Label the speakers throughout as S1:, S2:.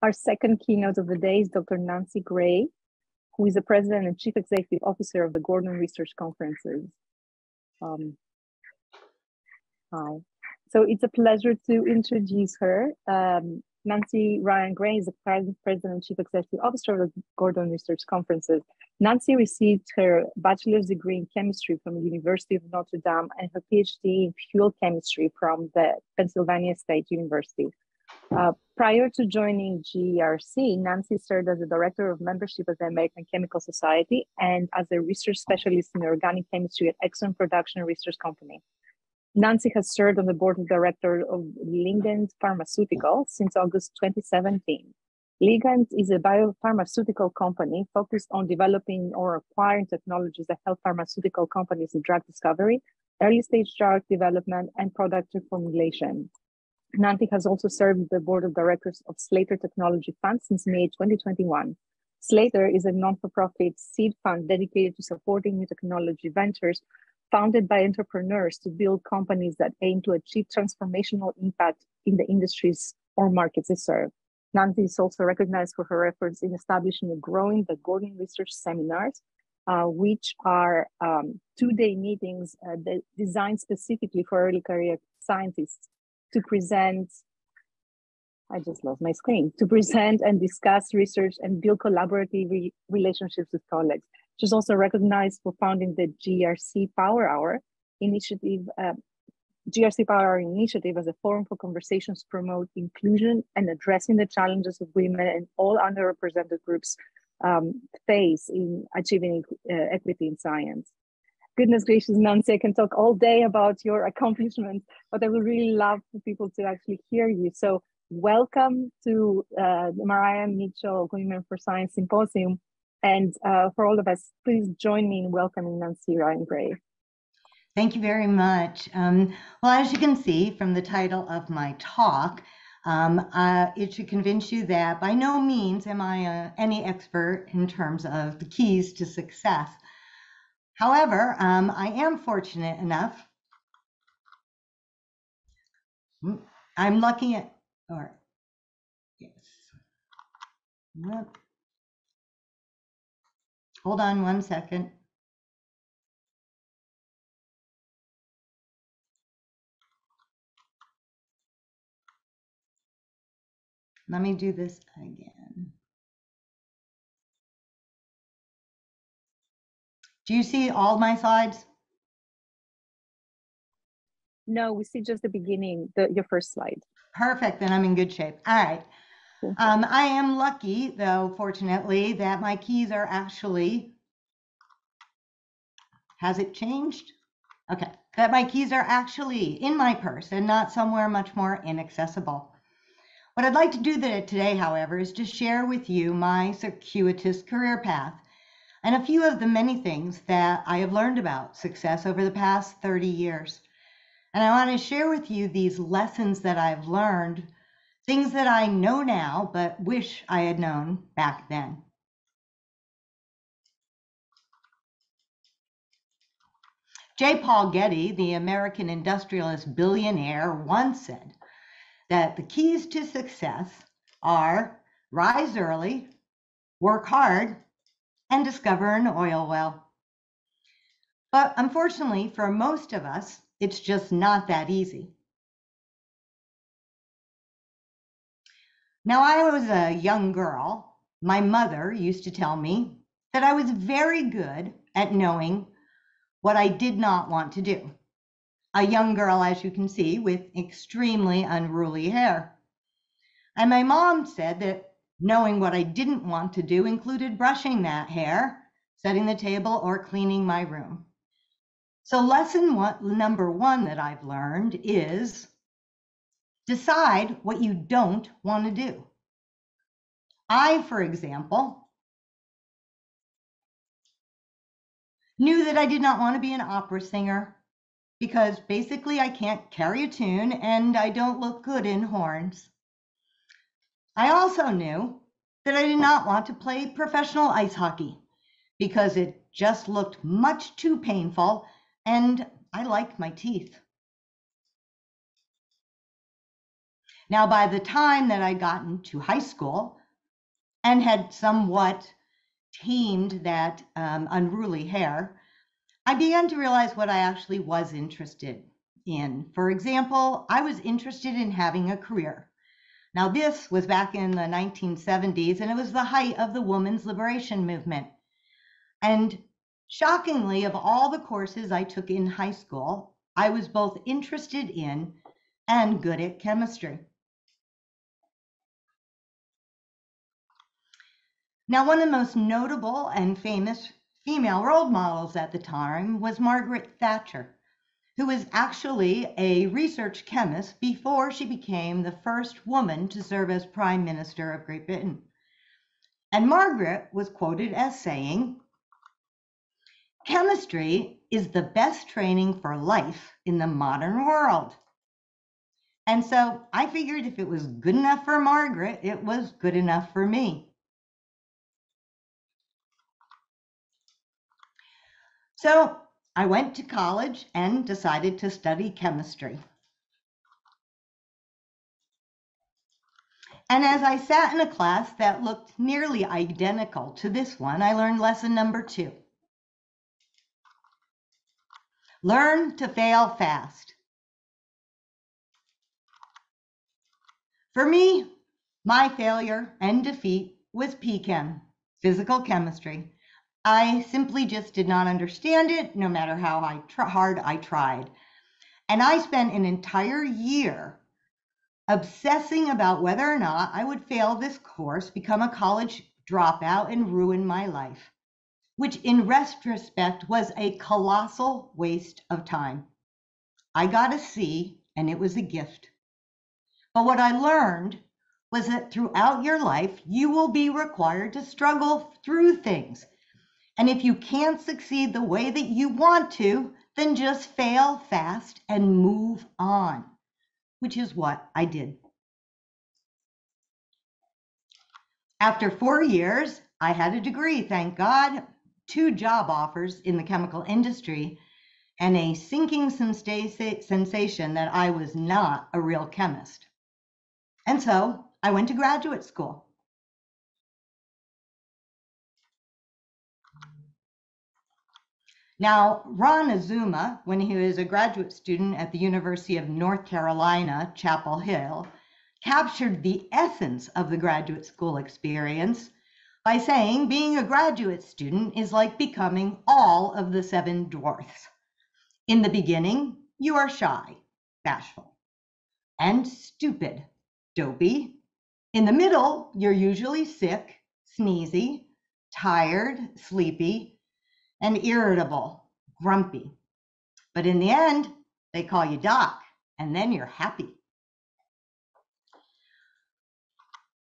S1: Our second keynote of the day is Dr. Nancy Gray, who is the President and Chief Executive Officer of the Gordon Research Conferences. Hi. So it's a pleasure to introduce her. Nancy Ryan Gray is the President and Chief Executive Officer of the Gordon Research Conferences. Nancy received her bachelor's degree in chemistry from the University of Notre Dame and her PhD in fuel chemistry from the Pennsylvania State University. Prior to joining GRC, Nancy served as the Director of Membership of the American Chemical Society and as a research specialist in organic chemistry at Exxon Production Research Company. Nancy has served on the board of directors of Ligand Pharmaceutical since August 2017. Ligand is a biopharmaceutical company focused on developing or acquiring technologies that help pharmaceutical companies in drug discovery, early stage drug development, and product reformulation. Nancy has also served on the board of directors of Slater Technology Fund since May 2021. Slater is a non-for-profit seed fund dedicated to supporting new technology ventures founded by entrepreneurs to build companies that aim to achieve transformational impact in the industries or markets they serve. Nancy is also recognized for her efforts in establishing and growing the Gordon Research Seminars, which are two-day meetings designed specifically for early career scientists to present, I just lost my screen, to present and discuss research and build collaborative relationships with colleagues. She's also recognized for founding the GRC Power Hour initiative, GRC Power Hour initiative as a forum for conversations to promote inclusion and addressing the challenges of women and all underrepresented groups face in achieving equity in science. Goodness gracious, Nancy, I can talk all day about your accomplishments, but I would really love for people to actually hear you. So welcome to the Mariah Mitchell Women for Science Symposium. And for all of us, please join me in welcoming Nancy Ryan Gray.
S2: Thank you very much. Well, as you can see from the title of my talk, it should convince you that by no means am I any expert in terms of the keys to success. However, I am fortunate enough, I'm lucky at, or yes, yep. Hold on one second. Let me do this again. Do you see all my slides?
S1: No, we see just the beginning, your first slide.
S2: Perfect, then I'm in good shape. All right. I am lucky, though, fortunately, that my keys are actually, has it changed? Okay, that my keys are actually in my purse and not somewhere much more inaccessible. What I'd like to do today, however, is to share with you my circuitous career path and a few of the many things that I have learned about success over the past 30 years. And I want to share with you these lessons that I've learned, things that I know now, but wish I had known back then. J. Paul Getty, the American industrialist billionaire, once said that the keys to success are rise early, work hard, and discover an oil well. But unfortunately, for most of us, it's just not that easy. Now, I was a young girl. My mother used to tell me that I was very good at knowing what I did not want to do. A young girl, as you can see, with extremely unruly hair. And my mom said that knowing what I didn't want to do included brushing that hair, setting the table, or cleaning my room. So lesson number one that I've learned is decide what you don't want to do. I, for example, knew that I did not want to be an opera singer because basically I can't carry a tune and I don't look good in horns. I also knew that I did not want to play professional ice hockey because it just looked much too painful and I like my teeth. Now, by the time that I got into high school and had somewhat tamed that unruly hair, I began to realize what I actually was interested in. For example, I was interested in having a career. Now, this was back in the 1970s, and it was the height of the women's liberation movement. And shockingly, of all the courses I took in high school, I was both interested in and good at chemistry. Now, one of the most notable and famous female role models at the time was Margaret Thatcher, who was actually a research chemist before she became the first woman to serve as Prime Minister of Great Britain. And Margaret was quoted as saying, "Chemistry is the best training for life in the modern world." And so I figured if it was good enough for Margaret, it was good enough for me. So I went to college and decided to study chemistry. And as I sat in a class that looked nearly identical to this one, I learned lesson number 2. Learn to fail fast. For me, my failure and defeat was PChem, physical chemistry. I simply just did not understand it, no matter how hard I tried. And I spent an entire year obsessing about whether or not I would fail this course, become a college dropout, and ruin my life, which in retrospect was a colossal waste of time. I got a C, and it was a gift. But what I learned was that throughout your life, you will be required to struggle through things. And if you can't succeed the way that you want to, then just fail fast and move on, which is what I did. After 4 years, I had a degree, thank God, 2 job offers in the chemical industry, and a sinking sensation that I was not a real chemist. And so I went to graduate school. Now, Ron Azuma, when he was a graduate student at the University of North Carolina, Chapel Hill, captured the essence of the graduate school experience by saying being a graduate student is like becoming all of the 7 dwarfs. In the beginning, you are shy, bashful, and stupid, dopey. In the middle, you're usually sick, sneezy, tired, sleepy, and irritable, grumpy. But in the end, they call you Doc, and then you're happy.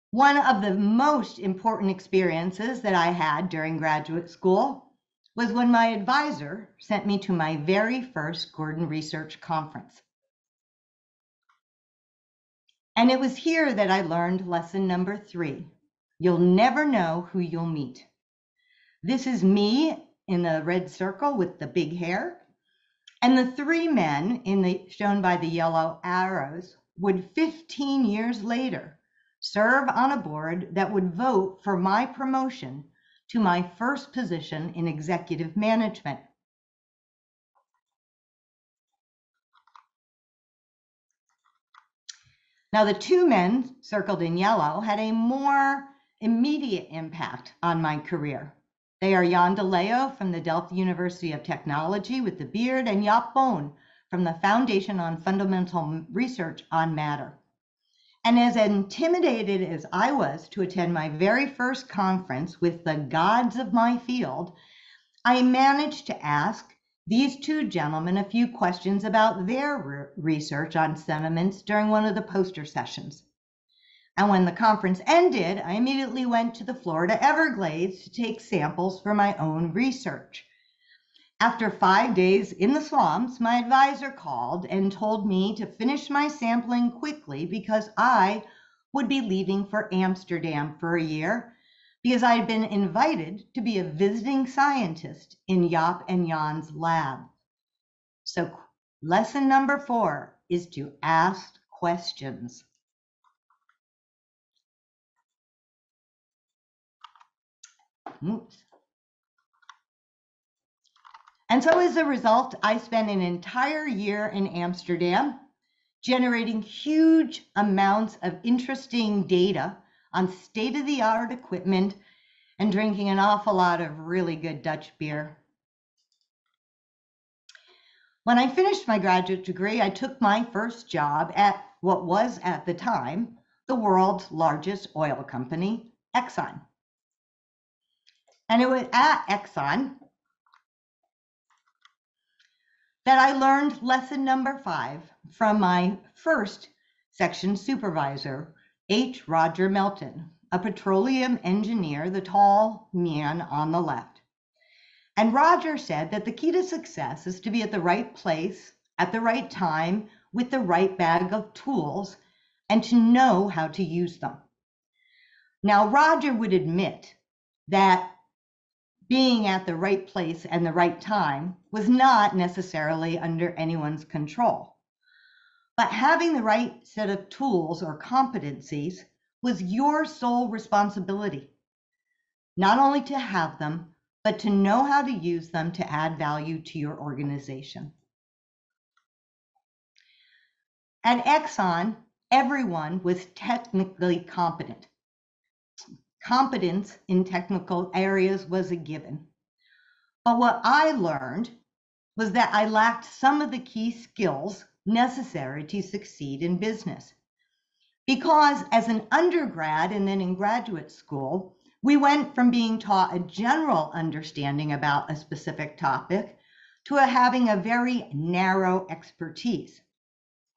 S2: One of the most important experiences that I had during graduate school was when my advisor sent me to my very first Gordon Research Conference. And it was here that I learned lesson number 3. You'll never know who you'll meet. This is me in the red circle with the big hair. And the 3 men shown by the yellow arrows would 15 years later serve on a board that would vote for my promotion to my first position in executive management. Now, the 2 men circled in yellow had a more immediate impact on my career. They are Jan de Leo from the Delft University of Technology with the beard, and Jaap Boon from the Foundation on Fundamental Research on Matter. And as intimidated as I was to attend my very first conference with the gods of my field, I managed to ask these 2 gentlemen a few questions about their research on sentiments during one of the poster sessions. And when the conference ended, I immediately went to the Florida Everglades to take samples for my own research. After 5 days in the swamps, my advisor called and told me to finish my sampling quickly because I would be leaving for Amsterdam for a year because I had been invited to be a visiting scientist in Jaap and Jan's lab. So lesson number 4 is to ask questions. Oops. And so as a result, I spent an entire year in Amsterdam generating huge amounts of interesting data on state-of-the-art equipment and drinking an awful lot of really good Dutch beer. When I finished my graduate degree, I took my first job at what was at the time the world's largest oil company, Exxon. And it was at Exxon that I learned lesson number 5 from my first section supervisor, H. Roger Melton, a petroleum engineer, the tall man on the left. And Roger said that the key to success is to be at the right place at the right time with the right bag of tools and to know how to use them. Now, Roger would admit that being at the right place and the right time was not necessarily under anyone's control. But having the right set of tools or competencies was your sole responsibility. Not only to have them, but to know how to use them to add value to your organization. At Exxon, everyone was technically competent. Competence in technical areas was a given. But what I learned was that I lacked some of the key skills necessary to succeed in business. Because as an undergrad and then in graduate school, we went from being taught a general understanding about a specific topic to having a very narrow expertise.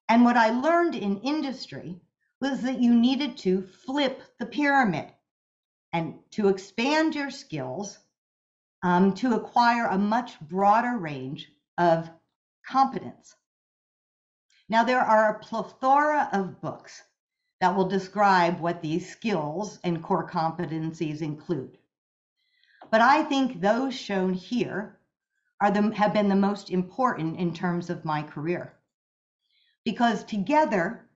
S2: And what I learned in industry was that you needed to flip the pyramid and to expand your skills to acquire a much broader range of competence. Now, there are a plethora of books that will describe what these skills and core competencies include. But I think those shown here have been the most important in terms of my career, because together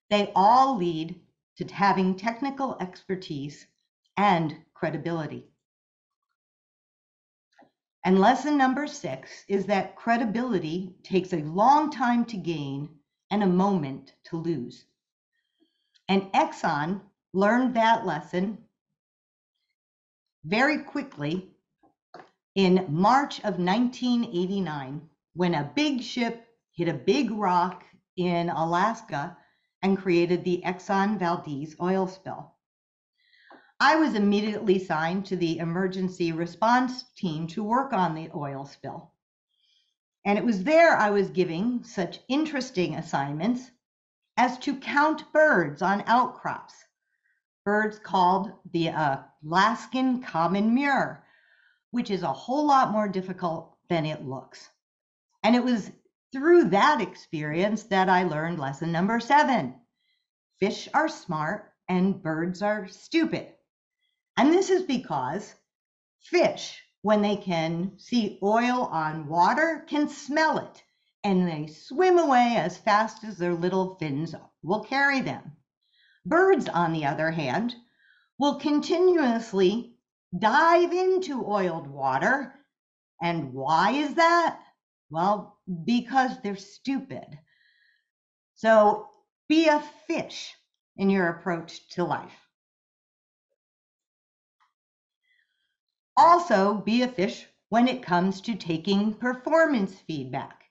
S2: they all lead to having technical expertise and credibility. And lesson number 6 is that credibility takes a long time to gain and a moment to lose. And Exxon learned that lesson very quickly in March of 1989, when a big ship hit a big rock in Alaska and created the Exxon Valdez oil spill. I was immediately assigned to the emergency response team to work on the oil spill. And it was there I was giving such interesting assignments as to count birds on outcrops, birds called the Alaskan common murre, which is a whole lot more difficult than it looks. And it was through that experience that I learned lesson number 7. Fish are smart and birds are stupid. And this is because fish, when they can see oil on water, can smell it, and they swim away as fast as their little fins will carry them. Birds, on the other hand, will continuously dive into oiled water. And why is that? Well, because they're stupid. So be a fish in your approach to life. Also, be a fish when it comes to taking performance feedback.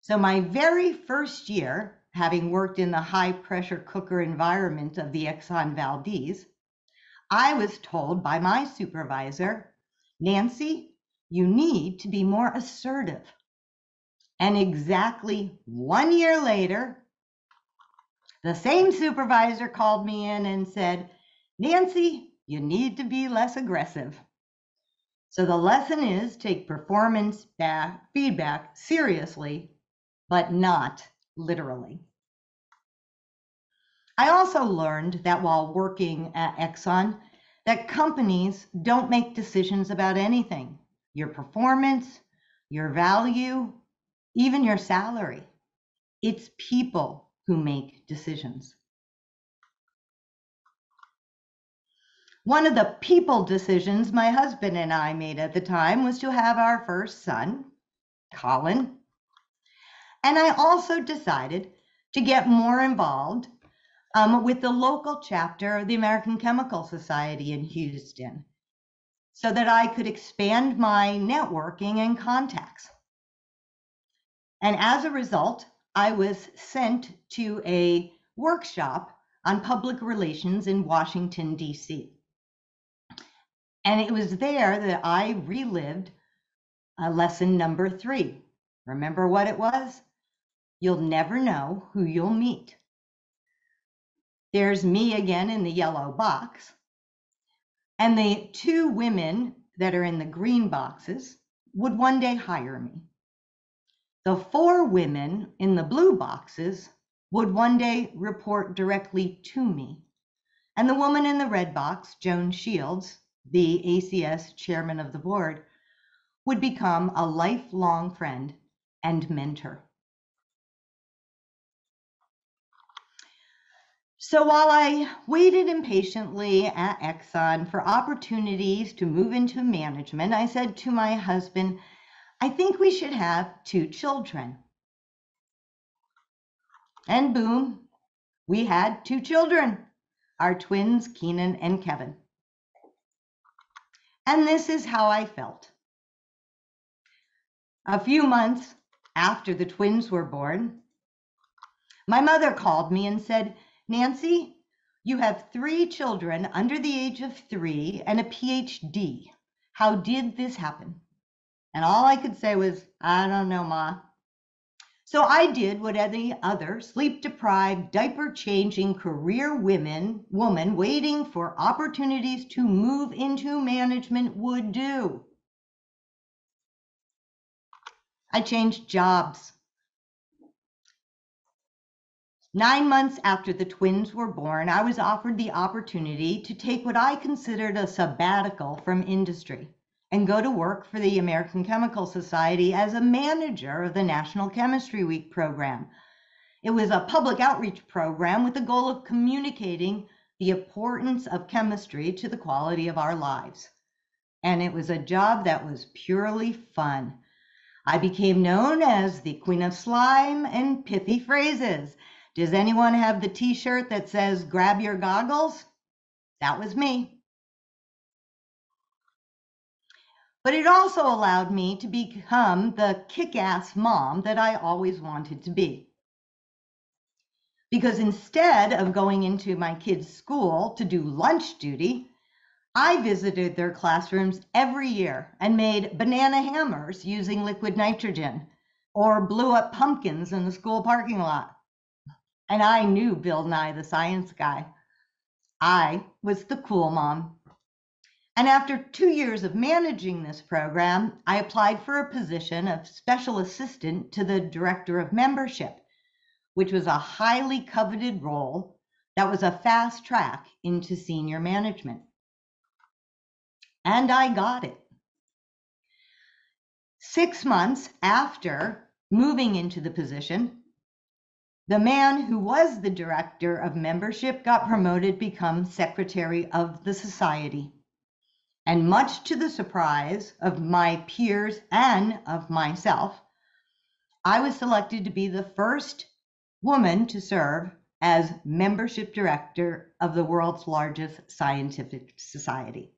S2: So my very first year, having worked in the high pressure cooker environment of the Exxon Valdez, I was told by my supervisor, Nancy, you need to be more assertive. And exactly 1 year later, the same supervisor called me in and said, Nancy, you need to be less aggressive. So the lesson is take performance feedback seriously, but not literally. I also learned that while working at Exxon, that companies don't make decisions about anything. Your performance, your value, even your salary. It's people who make decisions. One of the people decisions my husband and I made at the time was to have our first son, Colin. And I also decided to get more involved with the local chapter of the American Chemical Society in Houston so that I could expand my networking and contacts. And as a result, I was sent to a workshop on public relations in Washington, D.C. And it was there that I relived lesson number 3. Remember what it was? You'll never know who you'll meet. There's me again in the yellow box. And the 2 women that are in the green boxes would one day hire me. The 4 women in the blue boxes would one day report directly to me. And the woman in the red box, Joan Shields, the ACS chairman of the board, would become a lifelong friend and mentor. So while I waited impatiently at Exxon for opportunities to move into management, I said to my husband, I think we should have 2 children. And boom, we had 2 children, our twins, Keenan and Kevin. And this is how I felt. A few months after the twins were born, my mother called me and said, Nancy, you have 3 children under the age of 3 and a PhD. How did this happen? And all I could say was, I don't know, Ma. So I did what any other sleep-deprived, diaper-changing career woman waiting for opportunities to move into management would do. I changed jobs. 9 months after the twins were born, I was offered the opportunity to take what I considered a sabbatical from industry and go to work for the American Chemical Society as a manager of the National Chemistry Week program. It was a public outreach program with the goal of communicating the importance of chemistry to the quality of our lives. And it was a job that was purely fun. I became known as the Queen of Slime and Pithy Phrases. Does anyone have the t-shirt that says, grab your goggles? That was me. But it also allowed me to become the kick-ass mom that I always wanted to be. Because instead of going into my kids' school to do lunch duty, I visited their classrooms every year and made banana hammers using liquid nitrogen or blew up pumpkins in the school parking lot. And I knew Bill Nye the Science Guy. I was the cool mom. And after 2 years of managing this program, I applied for a position of special assistant to the director of membership, which was a highly coveted role that was a fast track into senior management. And I got it. 6 months after moving into the position, the man who was the director of membership got promoted to become secretary of the society. And much to the surprise of my peers and of myself, I was selected to be the first woman to serve as membership director of the world's largest scientific society.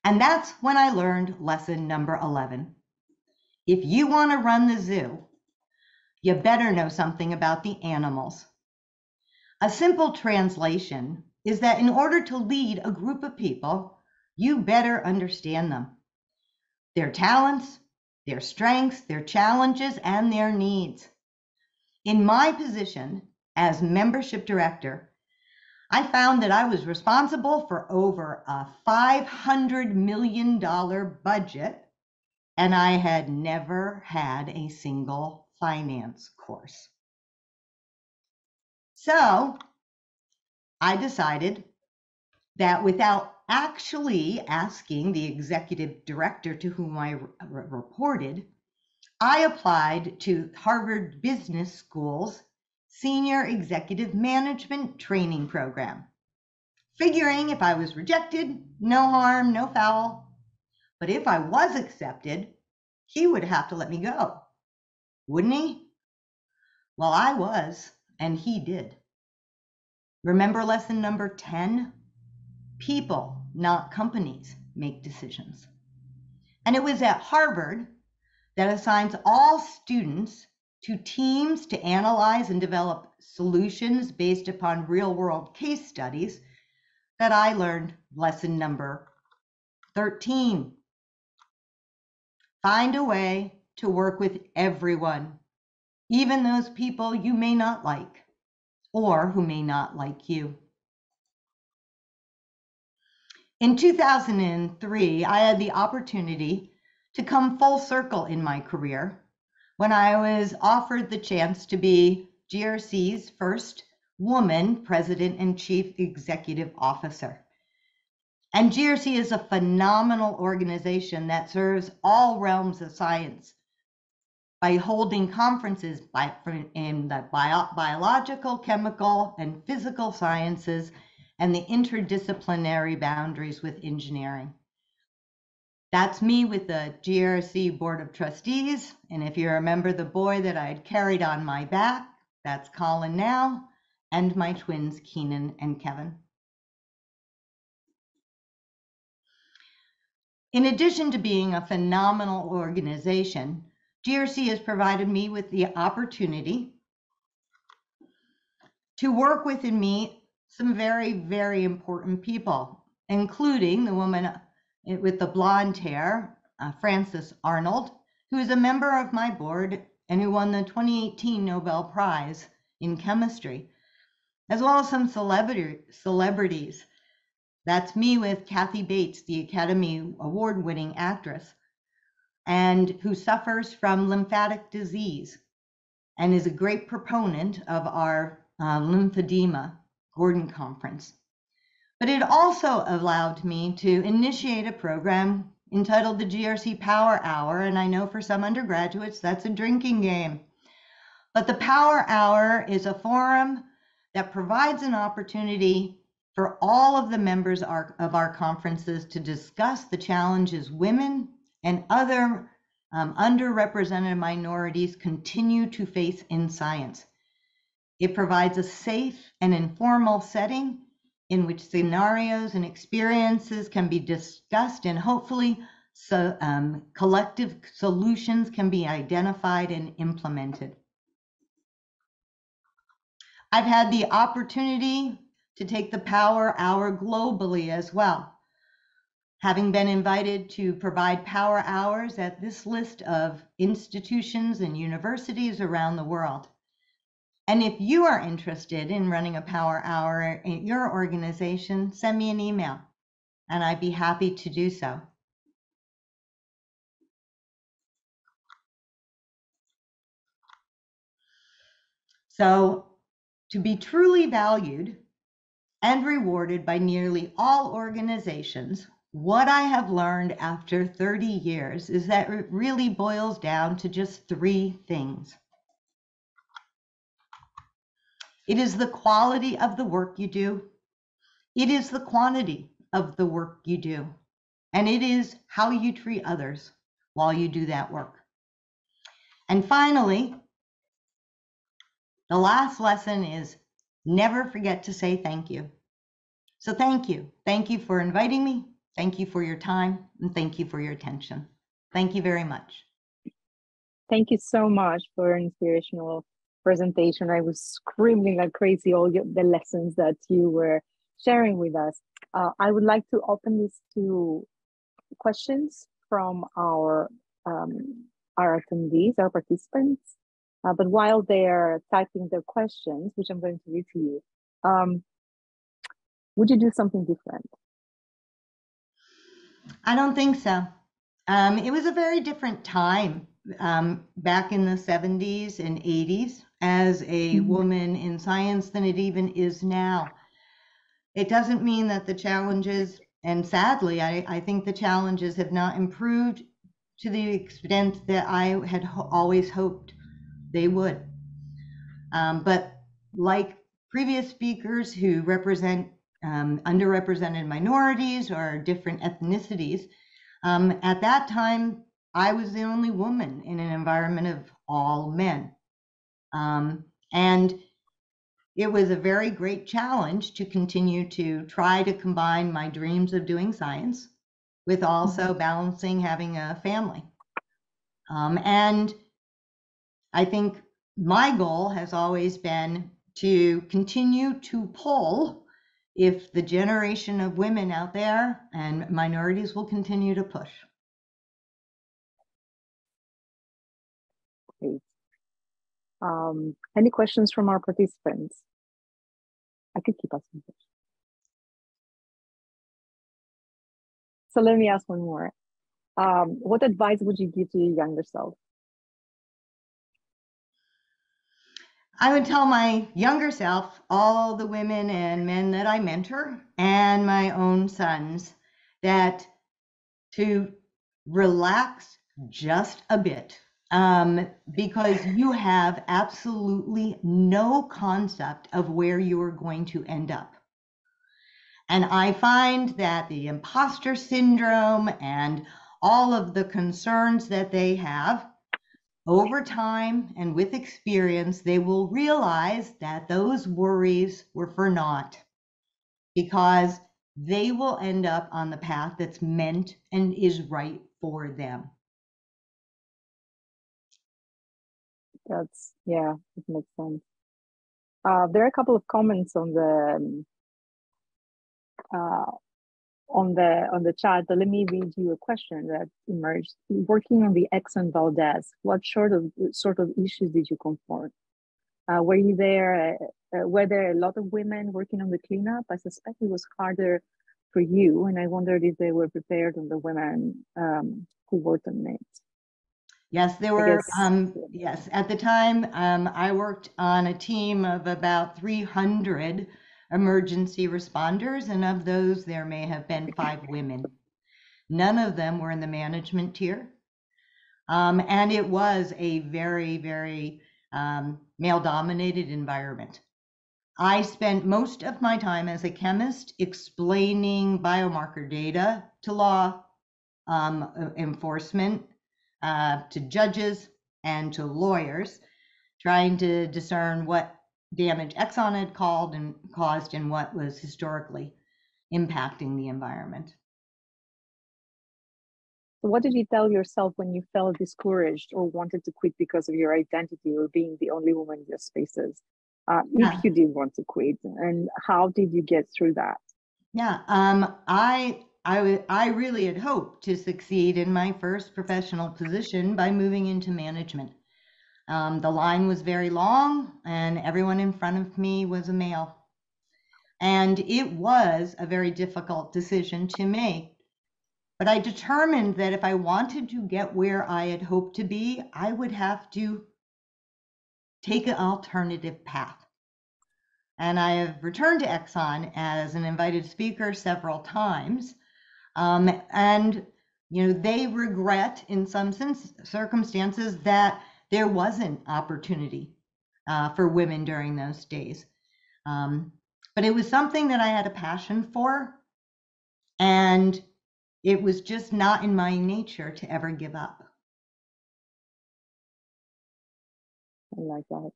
S2: And that's when I learned lesson number 11. If you want to run the zoo, you better know something about the animals. A simple translation is that in order to lead a group of people, you better understand them, their talents, their strengths, their challenges, and their needs. In my position as membership director, I found that I was responsible for over a $500 million budget, and I had never had a single finance course. So I decided that without actually asking the executive director to whom I reported, I applied to Harvard Business School's Senior Executive Management Training Program. figuring if I was rejected, no harm, no foul. But if I was accepted, he would have to let me go, wouldn't he? Well, I was, and he did. Remember lesson number 10? People, not companies, make decisions. And it was at Harvard that assigns all students to teams to analyze and develop solutions based upon real-world case studies that I learned lesson number 13. Find a way to work with everyone, even those people you may not like or who may not like you. In 2003, I had the opportunity to come full circle in my career when I was offered the chance to be GRC's first woman president and chief executive officer. And GRC is a phenomenal organization that serves all realms of science by holding conferences in the biological, chemical, and physical sciences and the interdisciplinary boundaries with engineering. That's me with the GRC Board of Trustees. And if you remember the boy that I had carried on my back, that's Colin now, and my twins, Keenan and Kevin. In addition to being a phenomenal organization, GRC has provided me with the opportunity to work with and meet some very, very important people, including the woman with the blonde hair, Frances Arnold, who is a member of my board and who won the 2018 Nobel Prize in Chemistry, as well as some celebrities. That's me with Kathy Bates, the Academy Award-winning actress, and who suffers from lymphatic disease and is a great proponent of our lymphedema Gordon Conference. But it also allowed me to initiate a program entitled the GRC Power Hour, and I know for some undergraduates that's a drinking game. But the Power Hour is a forum that provides an opportunity for all of the members of our conferences to discuss the challenges women and other underrepresented minorities continue to face in science. It provides a safe and informal setting in which scenarios and experiences can be discussed and hopefully collective solutions can be identified and implemented. I've had the opportunity to take the Power Hour globally as well, having been invited to provide Power Hours at this list of institutions and universities around the world. And if you are interested in running a Power Hour in your organization, send me an email and I'd be happy to do so. So, to be truly valued and rewarded by nearly all organizations, what I have learned after 30 years is that it really boils down to just 3 things. It is the quality of the work you do. It is the quantity of the work you do. And it is how you treat others while you do that work. And finally, the last lesson is never forget to say thank you. So thank you. Thank you for inviting me. Thank you for your time. And thank you for your attention. Thank you very much.
S1: Thank you so much for an inspirational presentation. I was screaming like crazy all the lessons that you were sharing with us. I would like to open this to questions from our attendees, our participants. But while they're typing their questions, which I'm going to read to you, would you do something different?
S2: I don't think so. It was a very different time back in the 70s and 80s as a woman in science than it even is now. It doesn't mean that the challenges, and sadly, I think the challenges have not improved to the extent that I had always hoped they would. But like previous speakers who represent underrepresented minorities or different ethnicities. At that time, I was the only woman in an environment of all men. And it was a very great challenge to continue to try to combine my dreams of doing science with also balancing having a family. And I think my goal has always been to continue to pull if the generation of women out there and minorities will continue to push.
S1: Great. Any questions from our participants? I could keep asking questions. So let me ask one more. What advice would you give to your younger self?
S2: I would tell my younger self, all the women and men that I mentor, and my own sons, that to relax just a bit, because you have absolutely no concept of where you are going to end up. And I find that the imposter syndrome and all of the concerns that they have, over time and with experience, they will realize that those worries were for naught, because they will end up on the path that's meant and is right for them.
S1: Yeah, it makes sense. There are a couple of comments on the chat, but let me read you a question that emerged. Working on the Exxon Valdez, what sort of issues did you confront? Were you there? Were there a lot of women working on the cleanup? I suspect it was harder for you, and I wondered if they were prepared on the women who worked on it.
S2: Yes, there were. Yes, at the time, I worked on a team of about 300 emergency responders, and of those, there may have been 5 women. None of them were in the management tier. And it was a very, very male-dominated environment. I spent most of my time as a chemist explaining biomarker data to law enforcement, to judges, and to lawyers, trying to discern what damage Exxon had caused and what was historically impacting the environment.
S1: So what did you tell yourself when you felt discouraged or wanted to quit because of your identity or being the only woman in your spaces? If you did want to quit, and how did you get through that?
S2: Yeah, I really had hoped to succeed in my first professional position by moving into management. The line was very long, and everyone in front of me was a male. And it was a very difficult decision to make. But I determined that if I wanted to get where I had hoped to be, I would have to take an alternative path. And I have returned to Exxon as an invited speaker several times. And they regret in some circumstances that there wasn't opportunity for women during those days. But it was something that I had a passion for, and it was just not in my nature to ever give up.
S1: I like that.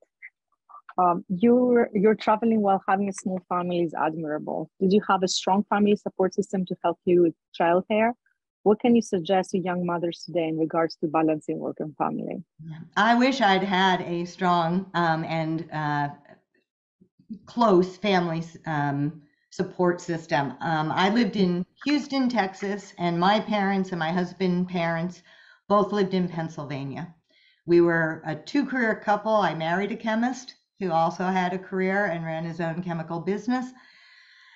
S1: You're traveling while having a small family is admirable. Did you have a strong family support system to help you with childcare? What can you suggest to young mothers today in regards to balancing work and family?
S2: I wish I'd had a strong and close family support system. I lived in Houston, Texas, and my parents and my husband's parents both lived in Pennsylvania. We were a 2-career couple. I married a chemist who also had a career and ran his own chemical business.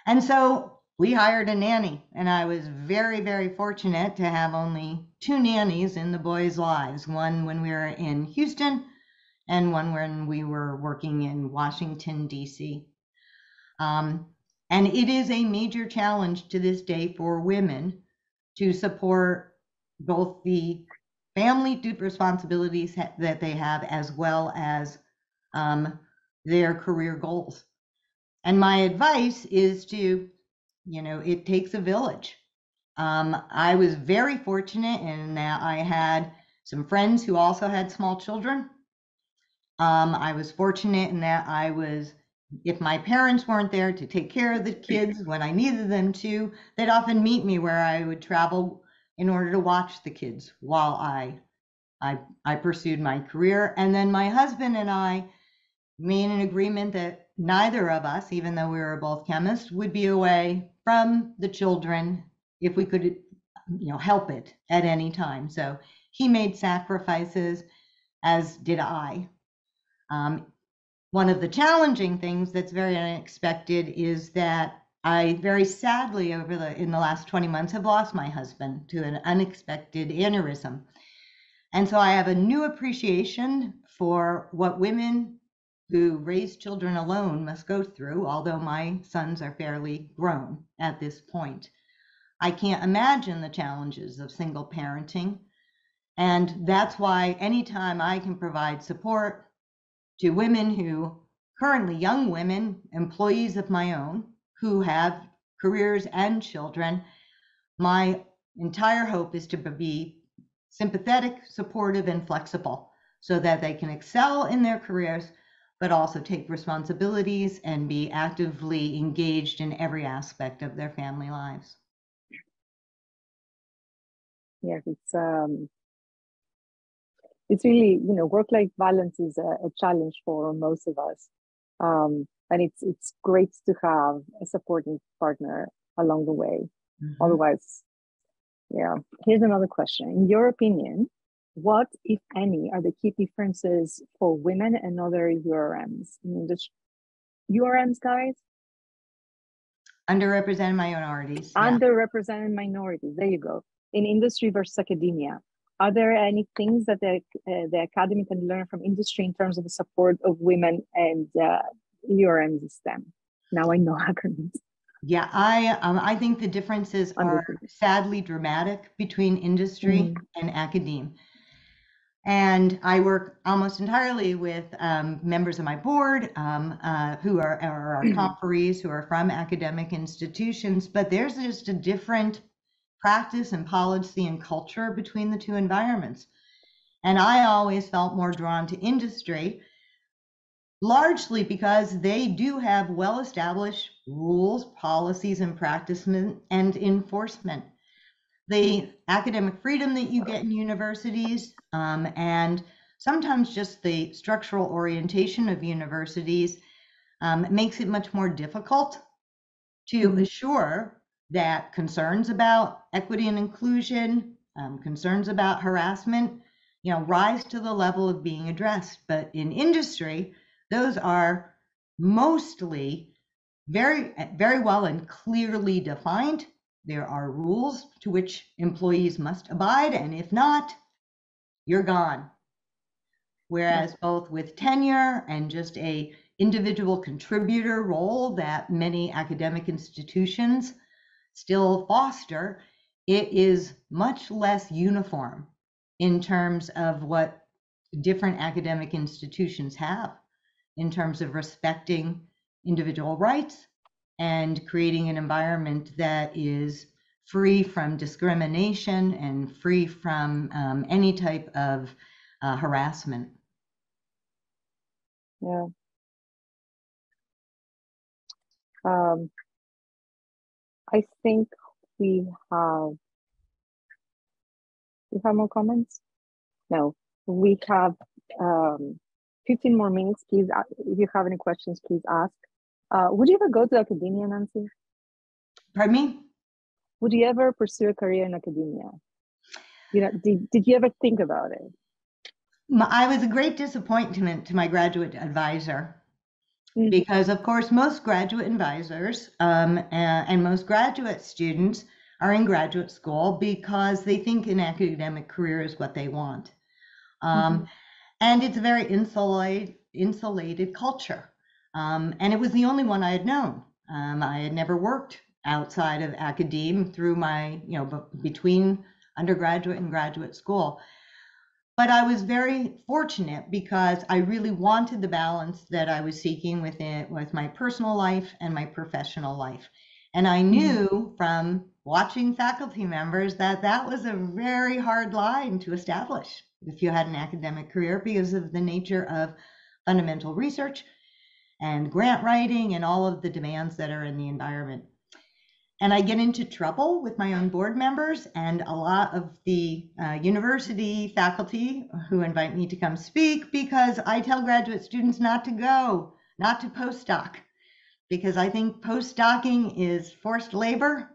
S2: And so we hired a nanny, and I was very, very fortunate to have only 2 nannies in the boys' lives, one when we were in Houston and one when we were working in Washington, D.C. And it is a major challenge to this day for women to support both the family responsibilities that they have as well as their career goals. And my advice is to it takes a village. I was very fortunate in that I had some friends who also had small children. I was fortunate in that if my parents weren't there to take care of the kids when I needed them to, they'd often meet me where I would travel in order to watch the kids while I pursued my career. And then my husband and I made an agreement that neither of us, even though we were both chemists, would be away from the children if we could, help it at any time. So he made sacrifices, as did I. One of the challenging things that's very unexpected is that I very sadly in the last 20 months have lost my husband to an unexpected aneurysm. And so I have a new appreciation for what women who raise children alone must go through, although my sons are fairly grown at this point. I can't imagine the challenges of single parenting. And that's why anytime I can provide support to women currently young women, employees of my own, who have careers and children, my entire hope is to be sympathetic, supportive, and flexible so that they can excel in their careers, but also take responsibilities and be actively engaged in every aspect of their family lives.
S1: Yeah, it's really, work-life balance is a challenge for most of us. And it's great to have a supporting partner along the way. Mm-hmm. Otherwise, yeah. Here's another question. In your opinion, what, if any, are the key differences for women and other URMs? URMs, guys?
S2: Underrepresented minorities.
S1: Yeah. Underrepresented minorities. There you go. In industry versus academia. Are there any things that the academy can learn from industry in terms of the support of women and URMs in STEM? Now I know acronyms.
S2: Yeah, I think the differences are sadly dramatic between industry and academia. And I work almost entirely with members of my board who are our conferees who are from academic institutions, but there's just a different practice and policy and culture between the two environments. And I always felt more drawn to industry, largely because they do have well-established rules, policies, and practices and enforcement. The academic freedom that you get in universities and sometimes just the structural orientation of universities makes it much more difficult to assure that concerns about equity and inclusion, concerns about harassment, rise to the level of being addressed. But in industry, those are mostly very, very well and clearly defined. There are rules to which employees must abide, and if not, you're gone. Whereas both with tenure and just a individual contributor role that many academic institutions still foster, it is much less uniform in terms of what different academic institutions have in terms of respecting individual rights and creating an environment that is free from discrimination and free from any type of harassment.
S1: Yeah. I think we have more comments? No, we have 15 more minutes. Please, if you have any questions, please ask. Would you ever go to academia, Nancy?
S2: Pardon me?
S1: Would you ever pursue a career in academia? Did you ever think about it?
S2: I was a great disappointment to my graduate advisor because, of course, most graduate advisors and most graduate students are in graduate school because they think an academic career is what they want. And it's a very insulated culture. And it was the only one I had known. I had never worked outside of academia through my, between undergraduate and graduate school. But I was very fortunate because I really wanted the balance that I was seeking with my personal life and my professional life. And I knew from watching faculty members that that was a very hard line to establish if you had an academic career because of the nature of fundamental research and grant writing and all of the demands that are in the environment. And I get into trouble with my own board members and a lot of the university faculty who invite me to come speak because I tell graduate students not to go, not to postdoc, because I think postdocing is forced labor.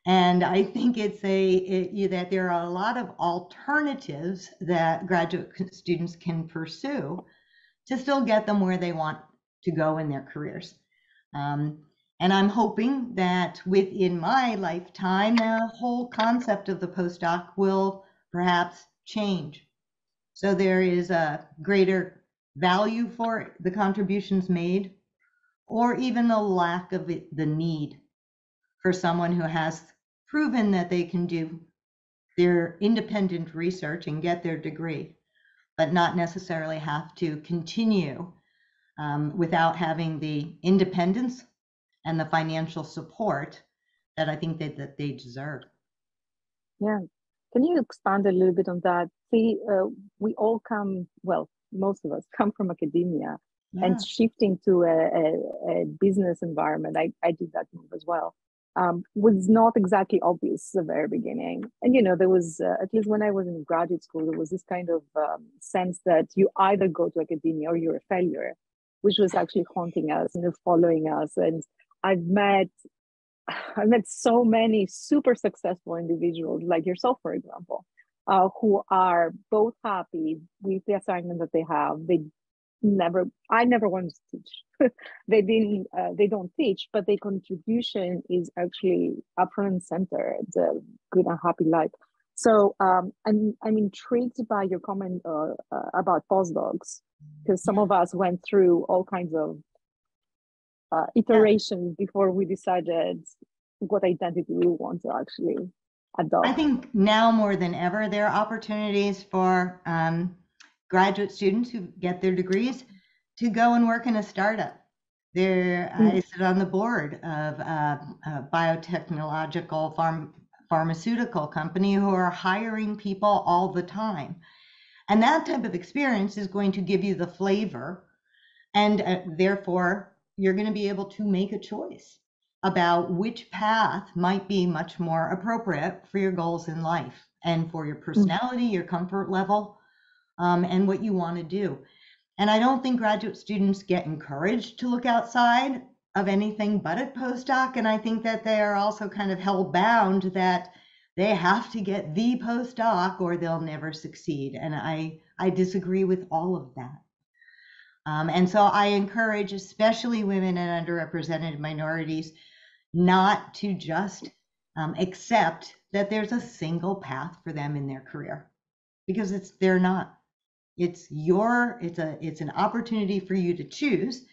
S2: And I think that there are a lot of alternatives that graduate students can pursue to still get them where they want to go in their careers. And I'm hoping that within my lifetime, the whole concept of the postdoc will perhaps change. So there is a greater value for the contributions made, or even the lack of it, the need for someone who has proven that they can do their independent research and get their degree, but not necessarily have to continue without having the independence and the financial support that I think that they deserve.
S1: Yeah. Can you expand a little bit on that? See, we all come, well, most of us come from academia, and shifting to a business environment, I did that move as well, was not exactly obvious at the very beginning. And, there was, at least when I was in graduate school, there was this kind of sense that you either go to academia or you're a failure, which was actually haunting us and following us. And I've met so many super successful individuals like yourself, for example, who are both happy with the assignment that they have. I never wanted to teach. They don't teach, but their contribution is actually upfront and center. It's a good and happy life. So I'm intrigued by your comment about postdocs, because some of us went through all kinds of iterations before we decided what identity we want to actually adopt.
S2: I think now more than ever, there are opportunities for graduate students who get their degrees to go and work in a startup. I sit on the board of a biotechnological pharmaceutical company who are hiring people all the time. And that type of experience is going to give you the flavor, and therefore you're going to be able to make a choice about which path might be much more appropriate for your goals in life and for your personality, your comfort level, and what you want to do. And I don't think graduate students get encouraged to look outside of anything but a postdoc. And I think that they are also kind of held bound that they have to get the postdoc or they'll never succeed. And I disagree with all of that. And so I encourage especially women and underrepresented minorities not to just accept that there's a single path for them in their career, because they're not. It's an opportunity for you to choose.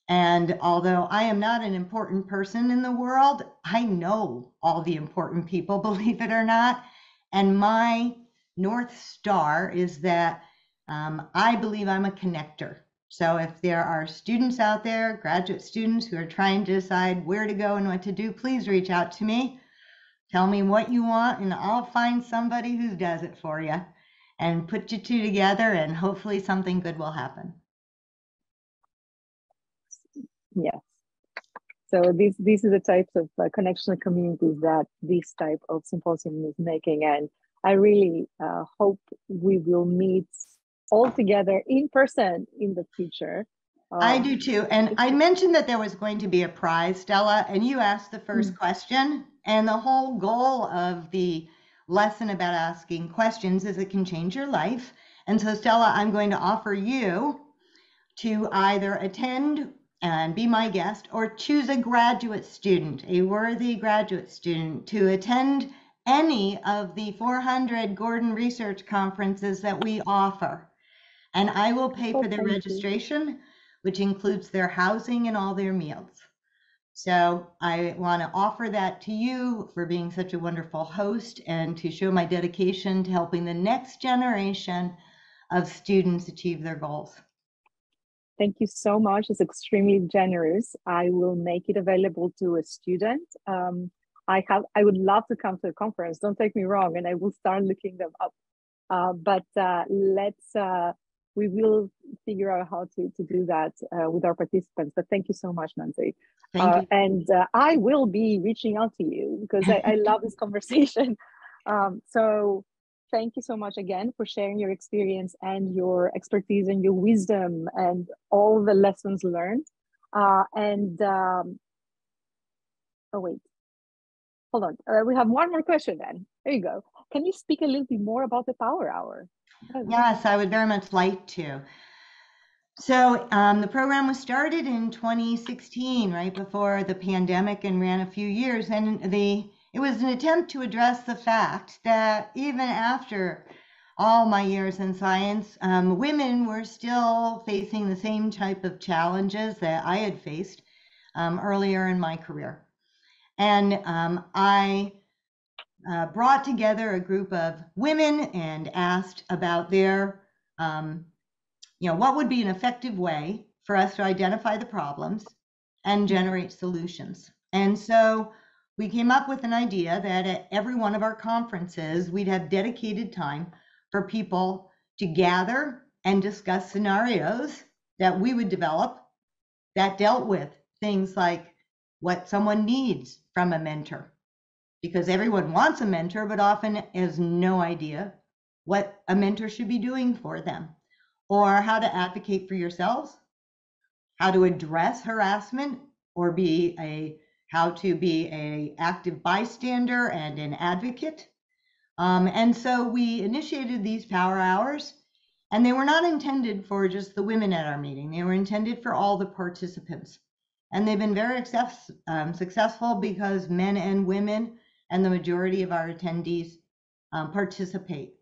S2: And although I am not an important person in the world, I know all the important people, believe it or not. And my North Star is that I believe I'm a connector. So if there are students out there, graduate students who are trying to decide where to go and what to do, please reach out to me. Tell me what you want, and I'll find somebody who does it for you and put you two together, and hopefully something good will happen.
S1: Yes. So these are the types of connection communities that this type of symposium is making. And I really hope we will meet all together in person in the future.
S2: I do too. And I mentioned that there was going to be a prize, Stella, and you asked the first question. And the whole goal of the lesson about asking questions is it can change your life. And so, Stella, I'm going to offer you to either attend and be my guest or choose a graduate student, a worthy graduate student, to attend any of the 400 Gordon Research Conferences that we offer. And I will pay for their registration, which includes their housing and all their meals. So I want to offer that to you for being such a wonderful host and to show my dedication to helping the next generation of students achieve their goals.
S1: Thank you so much. It's extremely generous. I will make it available to a student. I would love to come to the conference. Don't take me wrong, and I will start looking them up. But we will figure out how to do that with our participants. But thank you so much, Nancy.
S2: Thank you.
S1: And I will be reaching out to you because I love this conversation. So thank you so much again for sharing your experience and your expertise and your wisdom and all the lessons learned. Oh wait, hold on. We have one more question then. There you go. Can you speak a little bit more about the Power Hour?
S2: Yes, I would very much like to. So the program was started in 2016, right before the pandemic, and ran a few years. And it was an attempt to address the fact that even after all my years in science, women were still facing the same type of challenges that I had faced earlier in my career. And I brought together a group of women and asked about their what would be an effective way for us to identify the problems and generate solutions. And so we came up with an idea that at every one of our conferences, we'd have dedicated time for people to gather and discuss scenarios that we would develop that dealt with things like what someone needs from a mentor. Because everyone wants a mentor, but often has no idea what a mentor should be doing for them, or how to advocate for yourselves, how to address harassment, or how to be an active bystander and an advocate. And so we initiated these Power Hours, and they were not intended for just the women at our meeting. They were intended for all the participants. And they've been very successful because men and women and the majority of our attendees participate.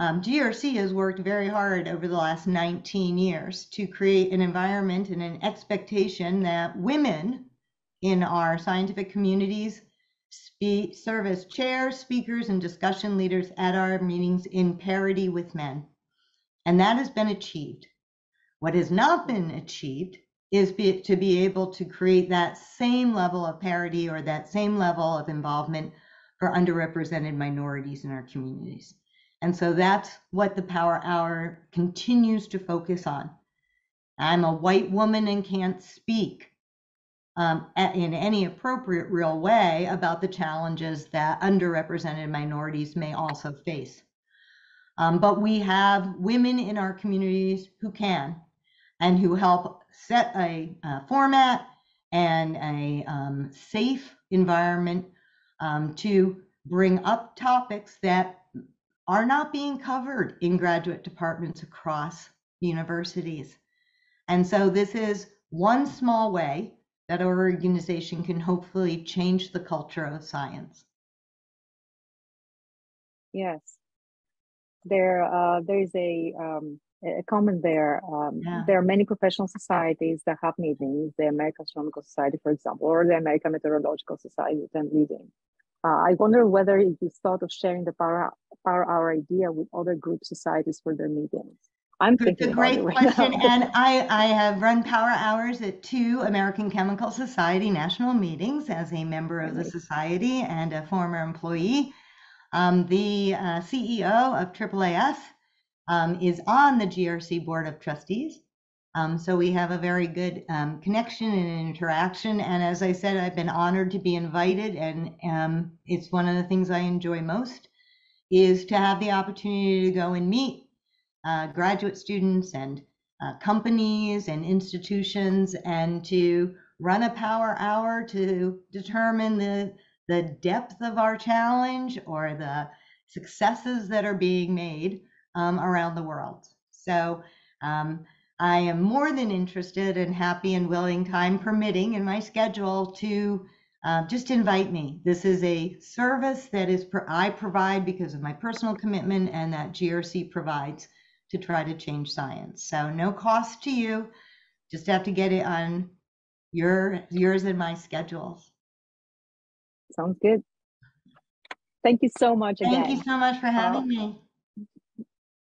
S2: GRC has worked very hard over the last 19 years to create an environment and an expectation that women in our scientific communities serve as chairs, speakers, and discussion leaders at our meetings in parity with men. And that has been achieved. What has not been achieved is to be able to create that same level of parity or that same level of involvement for underrepresented minorities in our communities. And so that's what the Power Hour continues to focus on. I'm a white woman and can't speak in any appropriate real way about the challenges that underrepresented minorities may also face. But we have women in our communities who can, and who help set a format and a safe environment to bring up topics that are not being covered in graduate departments across universities. And so this is one small way that our organization can hopefully change the culture of science.
S1: Yes, there is a comment there. There are many professional societies that have meetings, the American Astronomical Society, for example, or the American Meteorological Society that I'm leading. I wonder whether you thought of sharing the Power Hour idea with other group societies for their meetings. I'm thinking about it right now.
S2: It's a great question, and I have run Power Hours at 2 American Chemical Society national meetings as a member of the society and a former employee. The CEO of AAAS is on the GRC Board of Trustees. So we have a very good connection and interaction. And as I said, I've been honored to be invited. And it's one of the things I enjoy most is to have the opportunity to go and meet graduate students and companies and institutions, and to run a Power Hour to determine the depth of our challenge or the successes that are being made around the world. So I am more than interested and happy and willing, time permitting in my schedule, to just invite me. This is a service that I provide because of my personal commitment, and that GRC provides to try to change science. So no cost to you, just have to get it on yours and my schedules.
S1: Sounds good. Thank you so much again.
S2: Thank you so much for having me.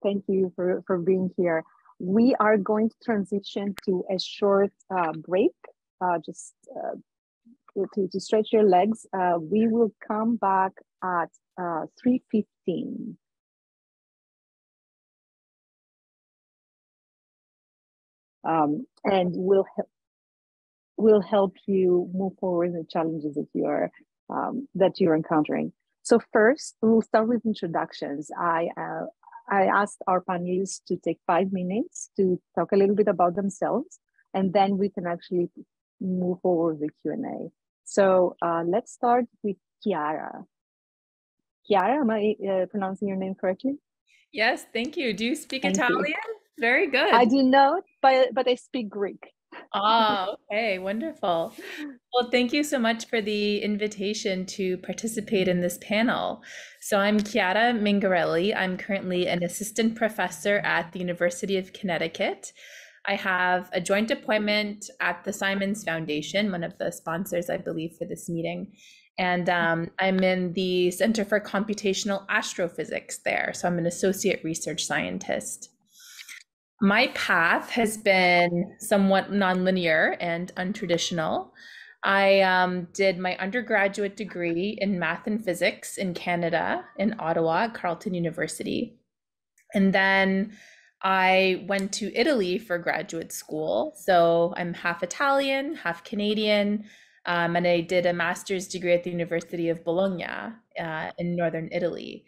S1: Thank you for being here. We are going to transition to a short break, just to stretch your legs. We will come back at 3:15. And we'll help you move forward in the challenges that you're encountering. So first, we'll start with introductions. I asked our panelists to take 5 minutes to talk a little bit about themselves, and then we can actually move forward with Q&A. So let's start with Chiara. Chiara, am I pronouncing your name correctly?
S3: Yes, thank you. Do you speak
S1: Thank
S3: Italian?
S1: you.
S3: Very good.
S1: I do not, but I speak Greek.
S3: Ah, okay, wonderful. Well, thank you so much for the invitation to participate in this panel. So I'm Chiara Mingarelli. I'm currently an assistant professor at the University of Connecticut. I have a joint appointment at the Simons Foundation, one of the sponsors, I believe, for this meeting. And I'm in the Center for Computational Astrophysics there. So I'm an associate research scientist. My path has been somewhat nonlinear and untraditional. I did my undergraduate degree in math and physics in Canada, in Ottawa, at Carleton University. And then I went to Italy for graduate school. So I'm half Italian, half Canadian, and I did a master's degree at the University of Bologna in northern Italy.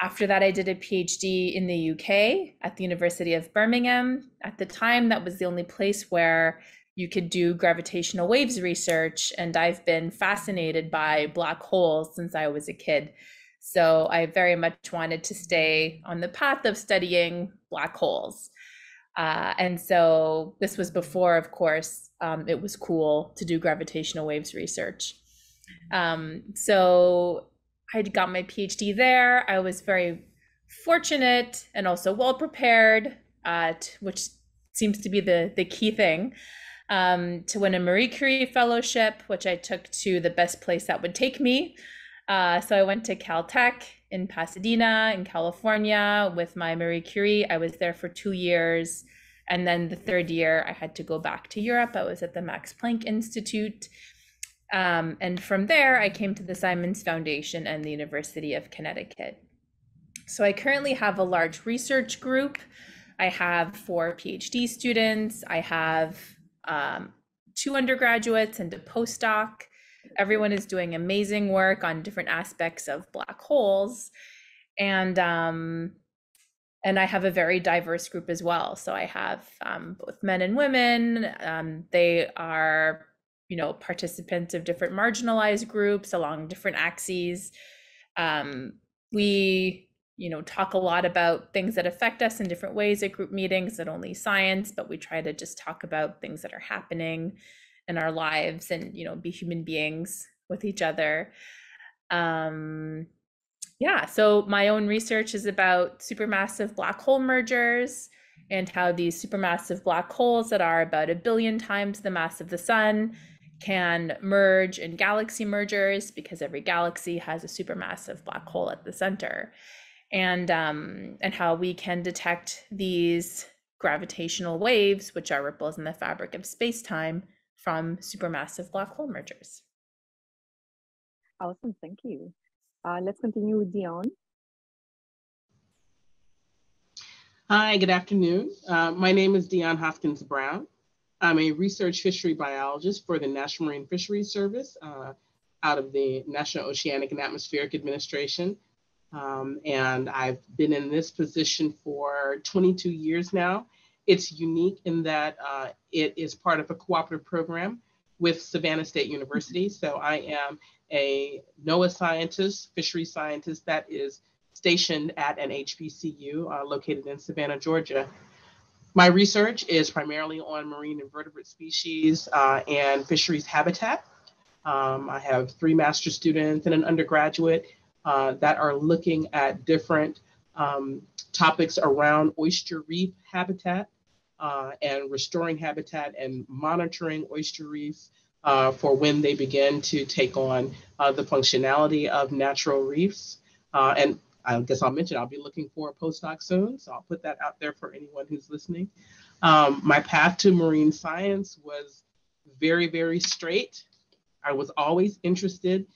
S3: After that, I did a PhD in the UK at the University of Birmingham. At the time, that was the only place where you could do gravitational waves research, and I've been fascinated by black holes since I was a kid. So I very much wanted to stay on the path of studying black holes. And so this was before, of course, it was cool to do gravitational waves research. So I got my PhD there. I was very fortunate and also well prepared, which seems to be the key thing, to win a Marie Curie fellowship, which I took to the best place that would take me. So I went to Caltech in Pasadena in California with my Marie Curie. I was there for 2 years. And then the third year, I had to go back to Europe. I was at the Max Planck Institute. And from there, I came to the Simons Foundation and the University of Connecticut. So I currently have a large research group. I have 4 PhD students. I have 2 undergraduates and a postdoc. Everyone is doing amazing work on different aspects of black holes. And I have a very diverse group as well. So I have both men and women. They are participants of different marginalized groups along different axes. We, talk a lot about things that affect us in different ways at group meetings, not only science, but we try to just talk about things that are happening in our lives and, be human beings with each other. So my own research is about supermassive black hole mergers and how these supermassive black holes that are about 1 billion times the mass of the sun can merge in galaxy mergers, because every galaxy has a supermassive black hole at the center, and how we can detect these gravitational waves, which are ripples in the fabric of space-time, from supermassive black hole mergers.
S1: Awesome, thank you. Let's continue with Dion.
S4: Hi, good afternoon. My name is Dion Hoskins Brown. I'm a research fishery biologist for the National Marine Fisheries Service out of the National Oceanic and Atmospheric Administration. And I've been in this position for 22 years now. It's unique in that it is part of a cooperative program with Savannah State University. So I am a NOAA scientist, fishery scientist that is stationed at an HBCU located in Savannah, Georgia. My research is primarily on marine invertebrate species and fisheries habitat. I have 3 master's students and an undergraduate that are looking at different topics around oyster reef habitat and restoring habitat and monitoring oyster reefs for when they begin to take on the functionality of natural reefs. And I guess I'll mention I'll be looking for a postdoc soon, so I'll put that out there for anyone who's listening. My path to marine science was very, very straight. I was always interested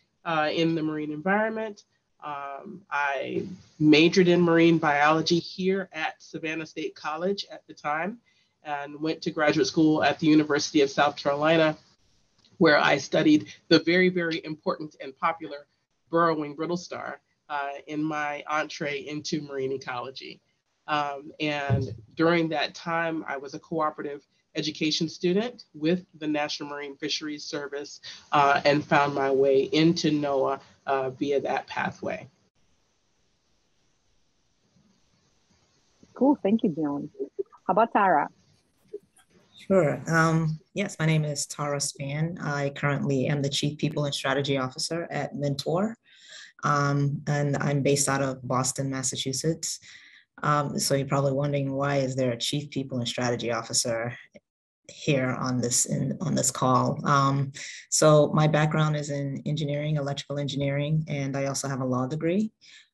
S4: in the marine environment. I majored in marine biology here at Savannah State College at the time, and went to graduate school at the University of South Carolina, where I studied the very, very important and popular burrowing brittle star in my entree into marine ecology. And during that time, I was a cooperative education student with the National Marine Fisheries Service and found my way into NOAA via that pathway.
S1: Cool, thank you, Dion. How about Tara?
S5: Sure. Yes, my name is Tara Span. I currently am the Chief People and Strategy Officer at Mentor, and I'm based out of Boston, Massachusetts. So you're probably wondering, why is there a Chief People and Strategy Officer here on this call? So my background is in engineering, electrical engineering, and I also have a law degree.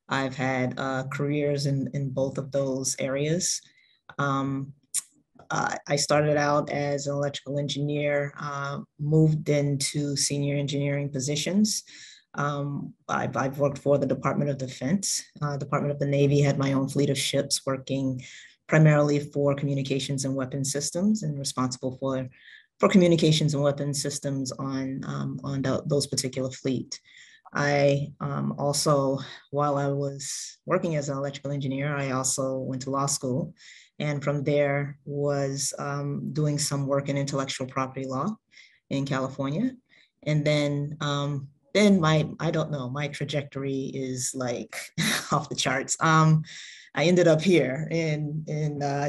S5: I've had careers in both of those areas. I started out as an electrical engineer, moved into senior engineering positions. I've worked for the Department of Defense, Department of the Navy, had my own fleet of ships working primarily for communications and weapons systems, and responsible for communications and weapons systems on those particular fleet. I also, while I was working as an electrical engineer, I also went to law school, and from there was doing some work in intellectual property law in California. And then I don't know, my trajectory is like off the charts. I ended up here in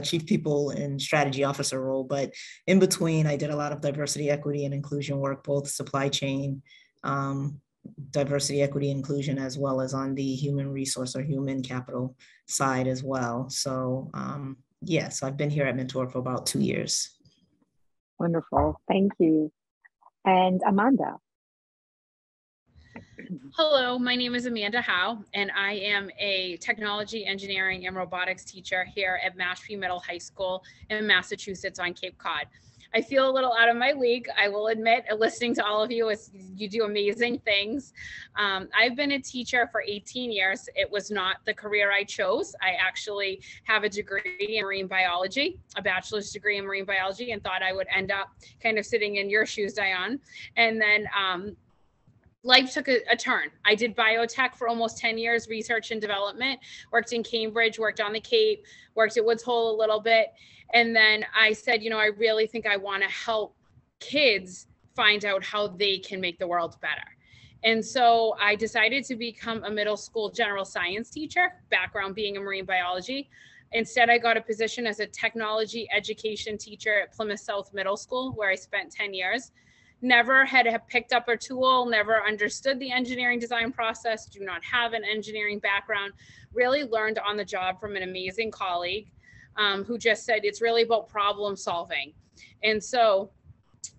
S5: Chief People and Strategy Officer role, but in between, I did a lot of diversity, equity, and inclusion work, both supply chain, diversity, equity, inclusion, as well as on the human resource or human capital side as well. So yeah, so I've been here at Mentor for about 2 years.
S1: Wonderful, thank you. And Amanda.
S6: Hello, my name is Amanda Howe, and I am a technology, engineering, and robotics teacher here at Mashpee Middle High School in Massachusetts on Cape Cod. I feel a little out of my league, I will admit. Listening to all of you, you do amazing things. I've been a teacher for 18 years. It was not the career I chose. I actually have a degree in marine biology, a bachelor's degree in marine biology, and thought I would end up kind of sitting in your shoes, Dion. And then life took a turn. I did biotech for almost 10 years, research and development, worked in Cambridge, worked on the Cape, worked at Woods Hole a little bit. And then I said, you know, I really think I want to help kids find out how they can make the world better. And so I decided to become a middle school general science teacher, background being in marine biology. Instead, I got a position as a technology education teacher at Plymouth South Middle School, where I spent 10 years. Never had picked up a tool, never understood the engineering design process, do not have an engineering background, really learned on the job from an amazing colleague who just said, it's really about problem solving. And so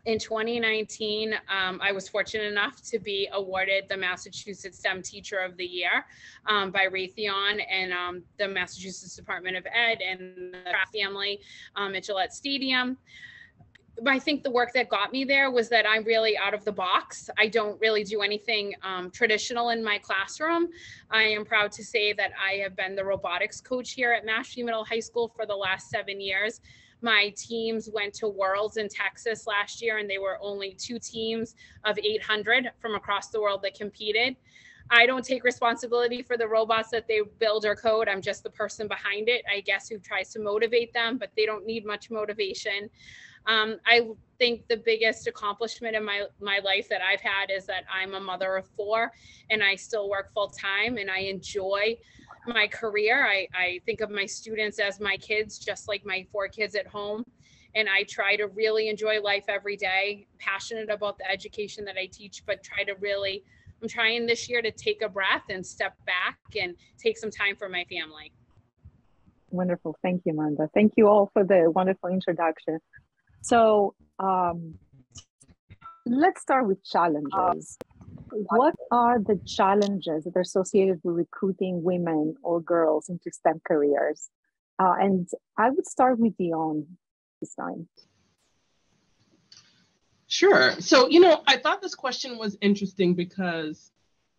S6: in 2019, I was fortunate enough to be awarded the Massachusetts STEM Teacher of the Year by Raytheon and the Massachusetts Department of Ed and the Kraft family at Gillette Stadium. I think the work that got me there was that I'm really out of the box. I don't really do anything traditional in my classroom. I am proud to say that I have been the robotics coach here at Mashpee Middle High School for the last 7 years. My teams went to Worlds in Texas last year, and they were only 2 teams of 800 from across the world that competed. I don't take responsibility for the robots that they build or code. I'm just the person behind it, I guess, who tries to motivate them, but they don't need much motivation. I think the biggest accomplishment in my life that I've had is that I'm a mother of 4 and I still work full time and I enjoy my career. I think of my students as my kids, just like my 4 kids at home. And I try to really enjoy life every day, passionate about the education that I teach, but I'm trying this year to take a breath and step back and take some time for my family.
S1: Wonderful, thank you, Amanda. Thank you all for the wonderful introduction. So let's start with challenges. What are the challenges that are associated with recruiting women or girls into STEM careers? And I would start with Dion this time.
S4: Sure. So, I thought this question was interesting because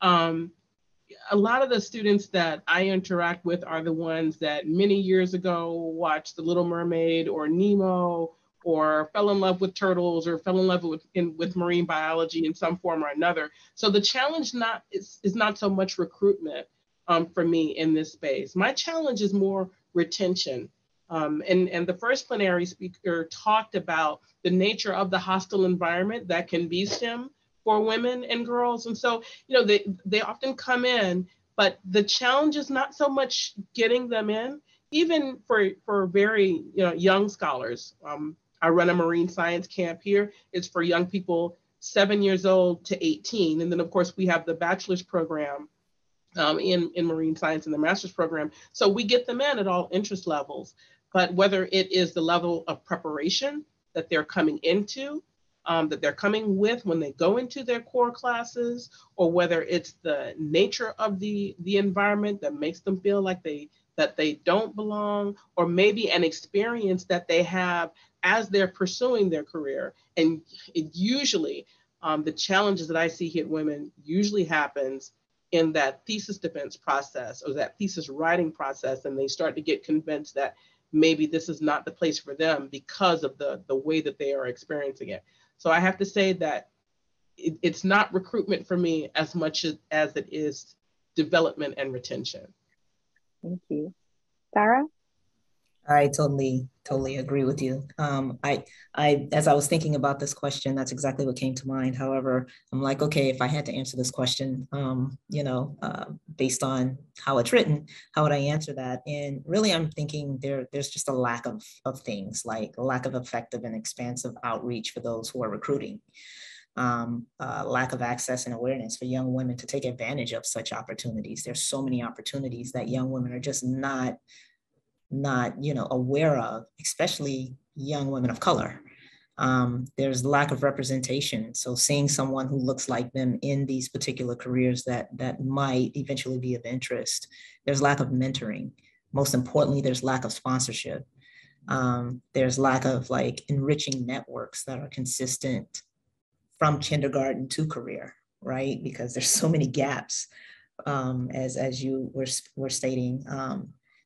S4: a lot of the students that I interact with are the ones that many years ago watched The Little Mermaid or Nemo, or fell in love with turtles, or fell in love with marine biology in some form or another. So the challenge is not so much recruitment for me in this space. My challenge is more retention. And the first plenary speaker talked about the nature of the hostile environment that can be STEM for women and girls. And so, they often come in, but the challenge is not so much getting them in, even for very young scholars. I run a marine science camp here. It's for young people 7 years old to 18. And then of course we have the bachelor's program in marine science and the master's program. So we get them in at all interest levels, but whether it is the level of preparation that they're coming into, that they're coming with when they go into their core classes, or whether it's the nature of the environment that makes them feel like that they don't belong, or maybe an experience that they have as they're pursuing their career. And it usually, the challenges that I see hit women usually happens in that thesis defense process or that thesis writing process, and they start to get convinced that maybe this is not the place for them because of the way that they are experiencing it. So I have to say that it's not recruitment for me as much as it is development and retention.
S1: Thank you. Sarah?
S5: I totally agree with you. As I was thinking about this question, that's exactly what came to mind. However, I'm like, okay, if I had to answer this question, based on how it's written, how would I answer that? And really, I'm thinking there's just a lack of things, like a lack of effective and expansive outreach for those who are recruiting. Lack of access and awareness for young women to take advantage of such opportunities. There's so many opportunities that young women are just not aware of, especially young women of color. There's lack of representation. So seeing someone who looks like them in these particular careers that might eventually be of interest. There's lack of mentoring. Most importantly, there's lack of sponsorship. There's lack of enriching networks that are consistent from kindergarten to career, right? Because there's so many gaps, as you were stating.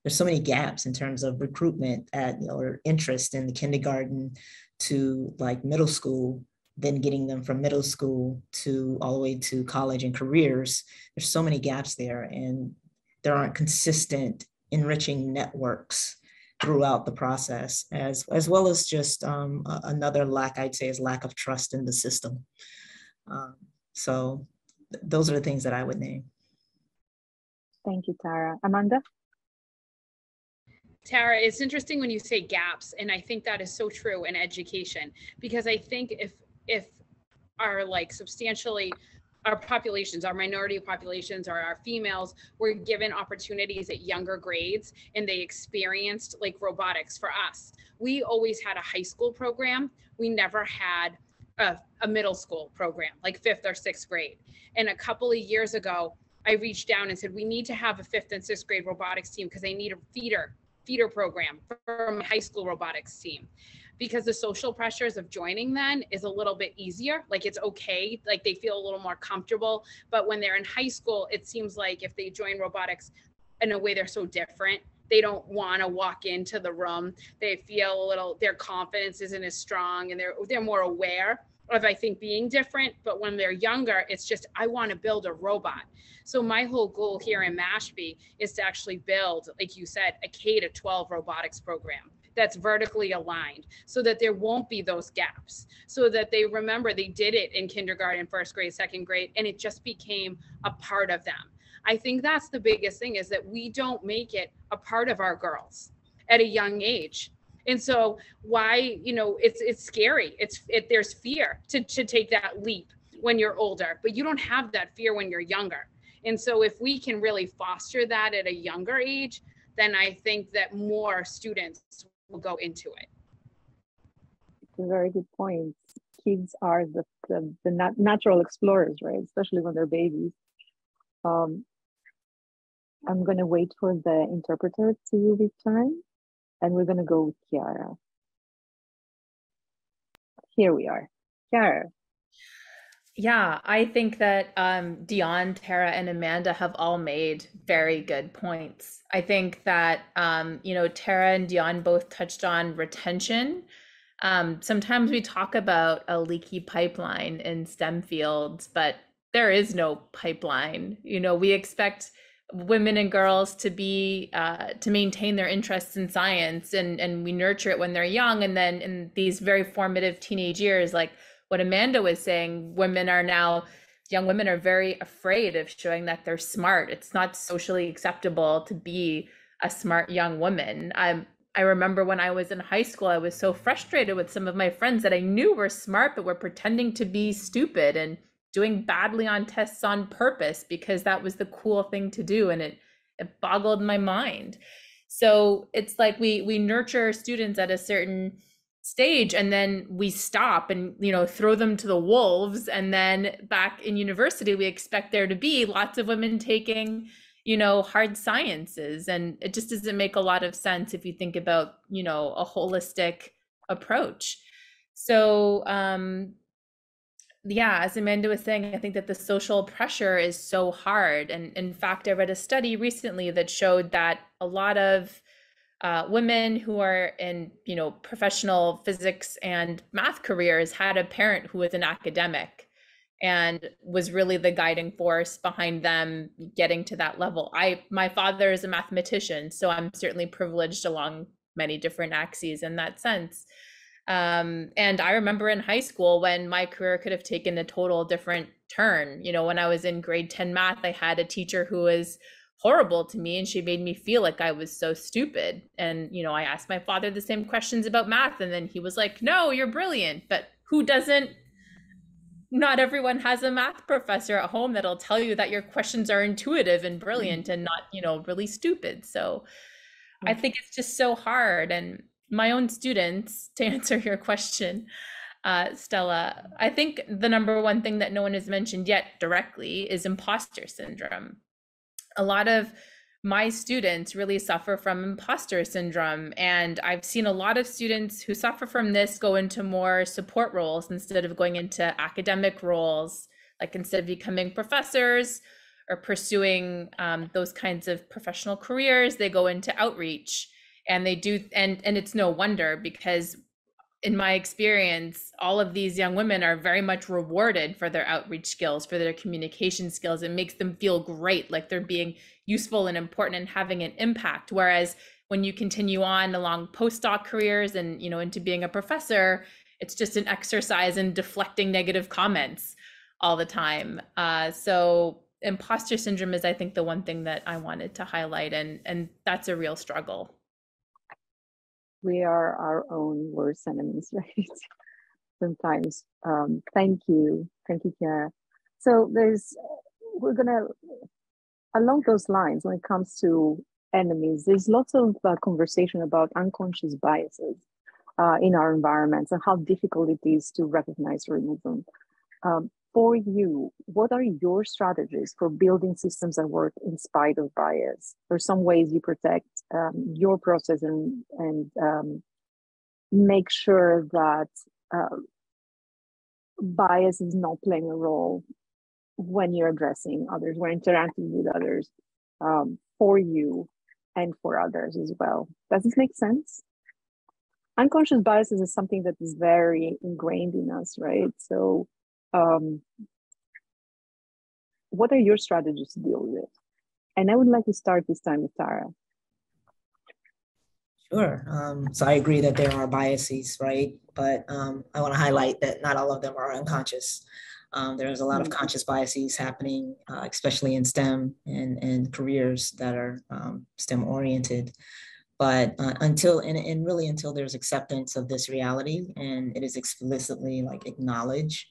S5: There's so many gaps in terms of recruitment or interest in the kindergarten to middle school, then getting them from middle school to all the way to college and careers. There's so many gaps there, and there aren't consistent enriching networks throughout the process, as well as just another lack, I'd say, is lack of trust in the system. So those are the things that I would name.
S1: Thank you, Tara. Amanda?
S6: Tara, it's interesting when you say gaps, and I think that is so true in education, because I think if our substantially our populations, our minority populations, or our females were given opportunities at younger grades and they experienced robotics. For us, we always had a high school program. We never had a middle school program, like 5th or 6th grade. And a couple of years ago, I reached down and said, we need to have a 5th and 6th grade robotics team because I need a feeder program for my high school robotics team, because the social pressures of joining then is a little bit easier. It's okay, they feel a little more comfortable. But when they're in high school, it seems like if they join robotics in a way, they're so different. They don't want to walk into the room. They feel their confidence isn't as strong, and they're more aware of, I think, being different. But when they're younger, it's just, I want to build a robot. So my whole goal here in Mashpee is to actually build, like you said, a K-12 robotics program that's vertically aligned, so that there won't be those gaps, so that they remember they did it in kindergarten, 1st grade, 2nd grade, and it just became a part of them. I think that's the biggest thing, is that we don't make it a part of our girls at a young age. And so why, it's scary. There's fear to take that leap when you're older, but you don't have that fear when you're younger. And so if we can really foster that at a younger age, then I think that more students will go into it.
S1: It's a very good point. kids are the natural explorers, right? Especially when they're babies. I'm going to wait for the interpreter to return, and we're going to go with Chiara. Here we are. Chiara.
S3: Yeah, I think that Dion, Tara, and Amanda have all made very good points. I think that Tara and Dion both touched on retention. Sometimes we talk about a leaky pipeline in STEM fields, but there is no pipeline. We expect women and girls to be to maintain their interests in science, and we nurture it when they're young, and then in these very formative teenage years, like what Amanda was saying, young women are very afraid of showing that they're smart. It's not socially acceptable to be a smart young woman. I remember when I was in high school, I was so frustrated with some of my friends that I knew were smart, but were pretending to be stupid and doing badly on tests on purpose because that was the cool thing to do. And it boggled my mind. So it's like we nurture students at a certain stage, and then we stop and throw them to the wolves. And then back in university, we expect there to be lots of women taking hard sciences, and it just doesn't make a lot of sense if you think about a holistic approach. So yeah, as Amanda was saying, I think that the social pressure is so hard. And in fact, I read a study recently that showed that a lot of women who are in professional physics and math careers had a parent who was an academic and was really the guiding force behind them getting to that level. My father is a mathematician, so I'm certainly privileged along many different axes in that sense. And I remember in high school when my career could have taken a total different turn. When I was in grade 10 math, I had a teacher who was horrible to me, and she made me feel like I was so stupid. And I asked my father the same questions about math, and then he was like, no, you're brilliant. But who doesn't? Not everyone has a math professor at home that'll tell you that your questions are intuitive and brilliant and not really stupid. So I think it's just so hard. And my own students, to answer your question, Stella, I think the number one thing that no one has mentioned yet directly is imposter syndrome. A lot of my students really suffer from imposter syndrome, and I've seen a lot of students who suffer from this go into more support roles instead of going into academic roles, like instead of becoming professors or pursuing those kinds of professional careers, they go into outreach. And they do, and it's no wonder, because in my experience, all of these young women are very much rewarded for their outreach skills, for their communication skills. It makes them feel great, like they're being useful and important and having an impact. Whereas when you continue on along postdoc careers and into being a professor, it's just an exercise in deflecting negative comments all the time. So imposter syndrome is, I think, the one thing that I wanted to highlight, and that's a real struggle.
S1: We are our own worst enemies, right? Sometimes. Thank you, Chiara. So we're gonna, along those lines, when it comes to enemies, there's lots of conversation about unconscious biases in our environments and how difficult it is to recognize or remove them. For you, what are your strategies for building systems that work in spite of bias? Or some ways you protect your process and make sure that bias is not playing a role when you're addressing others, when interacting with others, for you and for others as well. Does this make sense? Unconscious biases is something that is very ingrained in us, right? So what are your strategies to deal with it? And I would like to start this time with Tara.
S5: Sure. So I agree that there are biases, right? But I want to highlight that not all of them are unconscious. There's a lot of conscious biases happening, especially in STEM and careers that are STEM oriented. But until there's acceptance of this reality and it is explicitly acknowledged,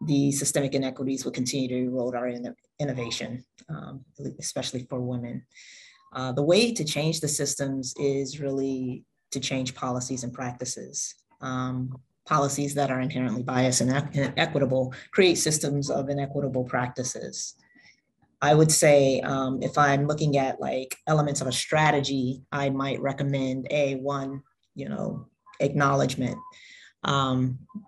S5: the systemic inequities will continue to erode our innovation, especially for women. The way to change the systems is really to change policies and practices. policies that are inherently biased and inequitable create systems of inequitable practices. I would say if I'm looking at like elements of a strategy, I might recommend one, acknowledgement.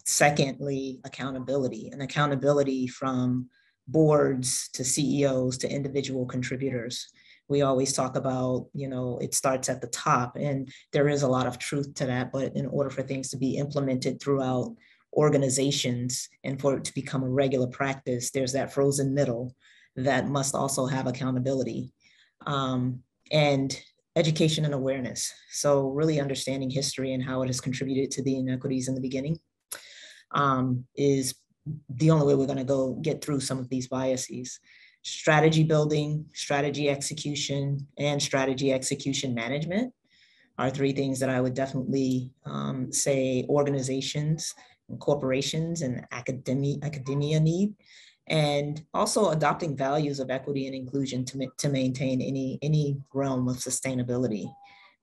S5: Secondly, accountability, and accountability from boards to CEOs to individual contributors. We always talk about, it starts at the top, and there is a lot of truth to that, but in order for things to be implemented throughout organizations and for it to become a regular practice, there's that frozen middle that must also have accountability. And education and awareness. So really understanding history and how it has contributed to the inequities in the beginning is the only way we're going to go get through some of these biases. Strategy building, strategy execution, and strategy execution management are three things that I would definitely say organizations and corporations and academia need. And also adopting values of equity and inclusion to maintain any realm of sustainability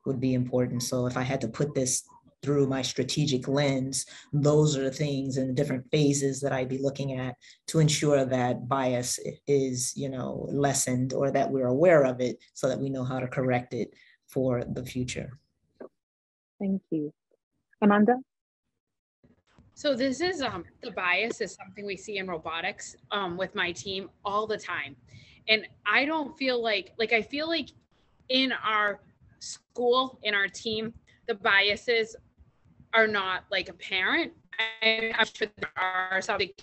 S5: would be important. So if I had to put this through my strategic lens, those are the things and different phases that I'd be looking at to ensure that bias is, lessened, or that we're aware of it so that we know how to correct it for the future.
S1: Thank you. Amanda?
S6: So this is the bias is something we see in robotics with my team all the time. And I don't feel like I feel like in our school, in our team, the biases are not like apparent. I'm sure there are some the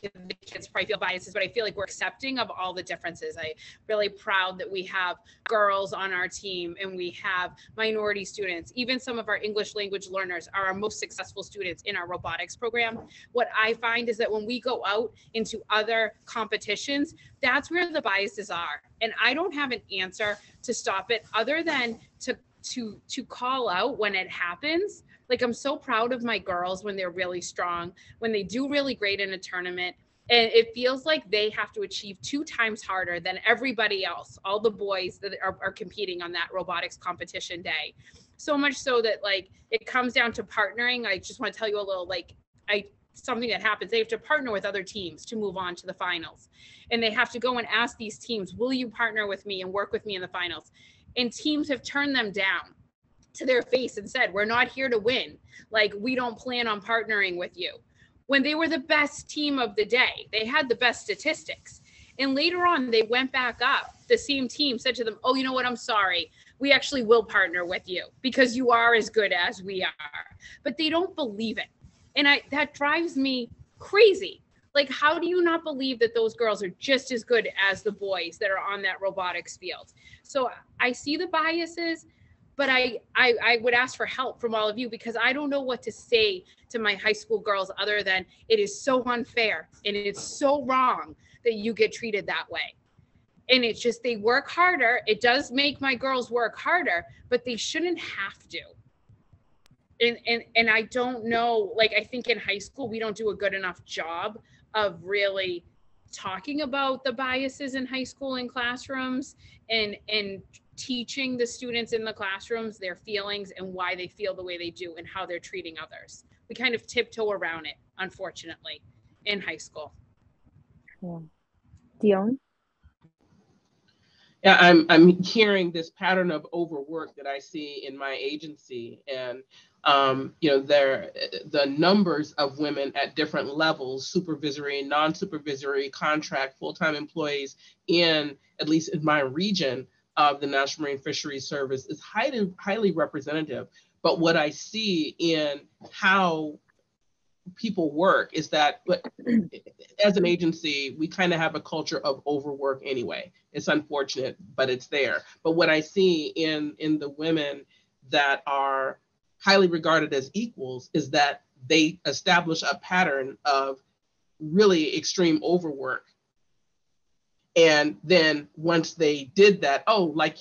S6: kids probably feel biases, but I feel like we're accepting of all the differences. I'm really proud that we have girls on our team and we have minority students. Even some of our English language learners are our most successful students in our robotics program. What I find is that when we go out into other competitions, that's where the biases are. And I don't have an answer to stop it other than to call out when it happens. Like, I'm so proud of my girls when they're really strong, when they do really great in a tournament. And it feels like they have to achieve 2 times harder than everybody else, all the boys that are competing on that robotics competition day. So much so that it comes down to partnering. I just want to tell you a little, something that happens. They have to partner with other teams to move on to the finals. And they have to go and ask these teams, will you partner with me and work with me in the finals? And teams have turned them down to their face and said, we're not here to win. We don't plan on partnering with you. When they were the best team of the day, they had the best statistics. And later on, they went back up. The same team said to them, oh, you know what? I'm sorry. We actually will partner with you because you are as good as we are. But they don't believe it. And that drives me crazy. How do you not believe that those girls are just as good as the boys that are on that robotics field? So I see the biases, but I would ask for help from all of you because I don't know what to say to my high school girls other than it is so unfair and it's so wrong that you get treated that way. And it's just, they work harder. It does make my girls work harder, but they shouldn't have to. And I don't know, I think in high school, we don't do a good enough job of really talking about the biases in high school and classrooms and teaching the students in the classrooms their feelings and why they feel the way they do and how they're treating others. We kind of tiptoe around it, unfortunately, in high school.
S1: Yeah. Dion?
S4: Yeah, I'm hearing this pattern of overwork that I see in my agency, and the numbers of women at different levels, supervisory, non-supervisory, contract, full-time employees at least in my region of the National Marine Fisheries Service is highly representative. But what I see in how people work is that as an agency, we kind of have a culture of overwork anyway. It's unfortunate, but it's there. But what I see in the women that are highly regarded as equals is that they establish a pattern of really extreme overwork. And then once they did that, like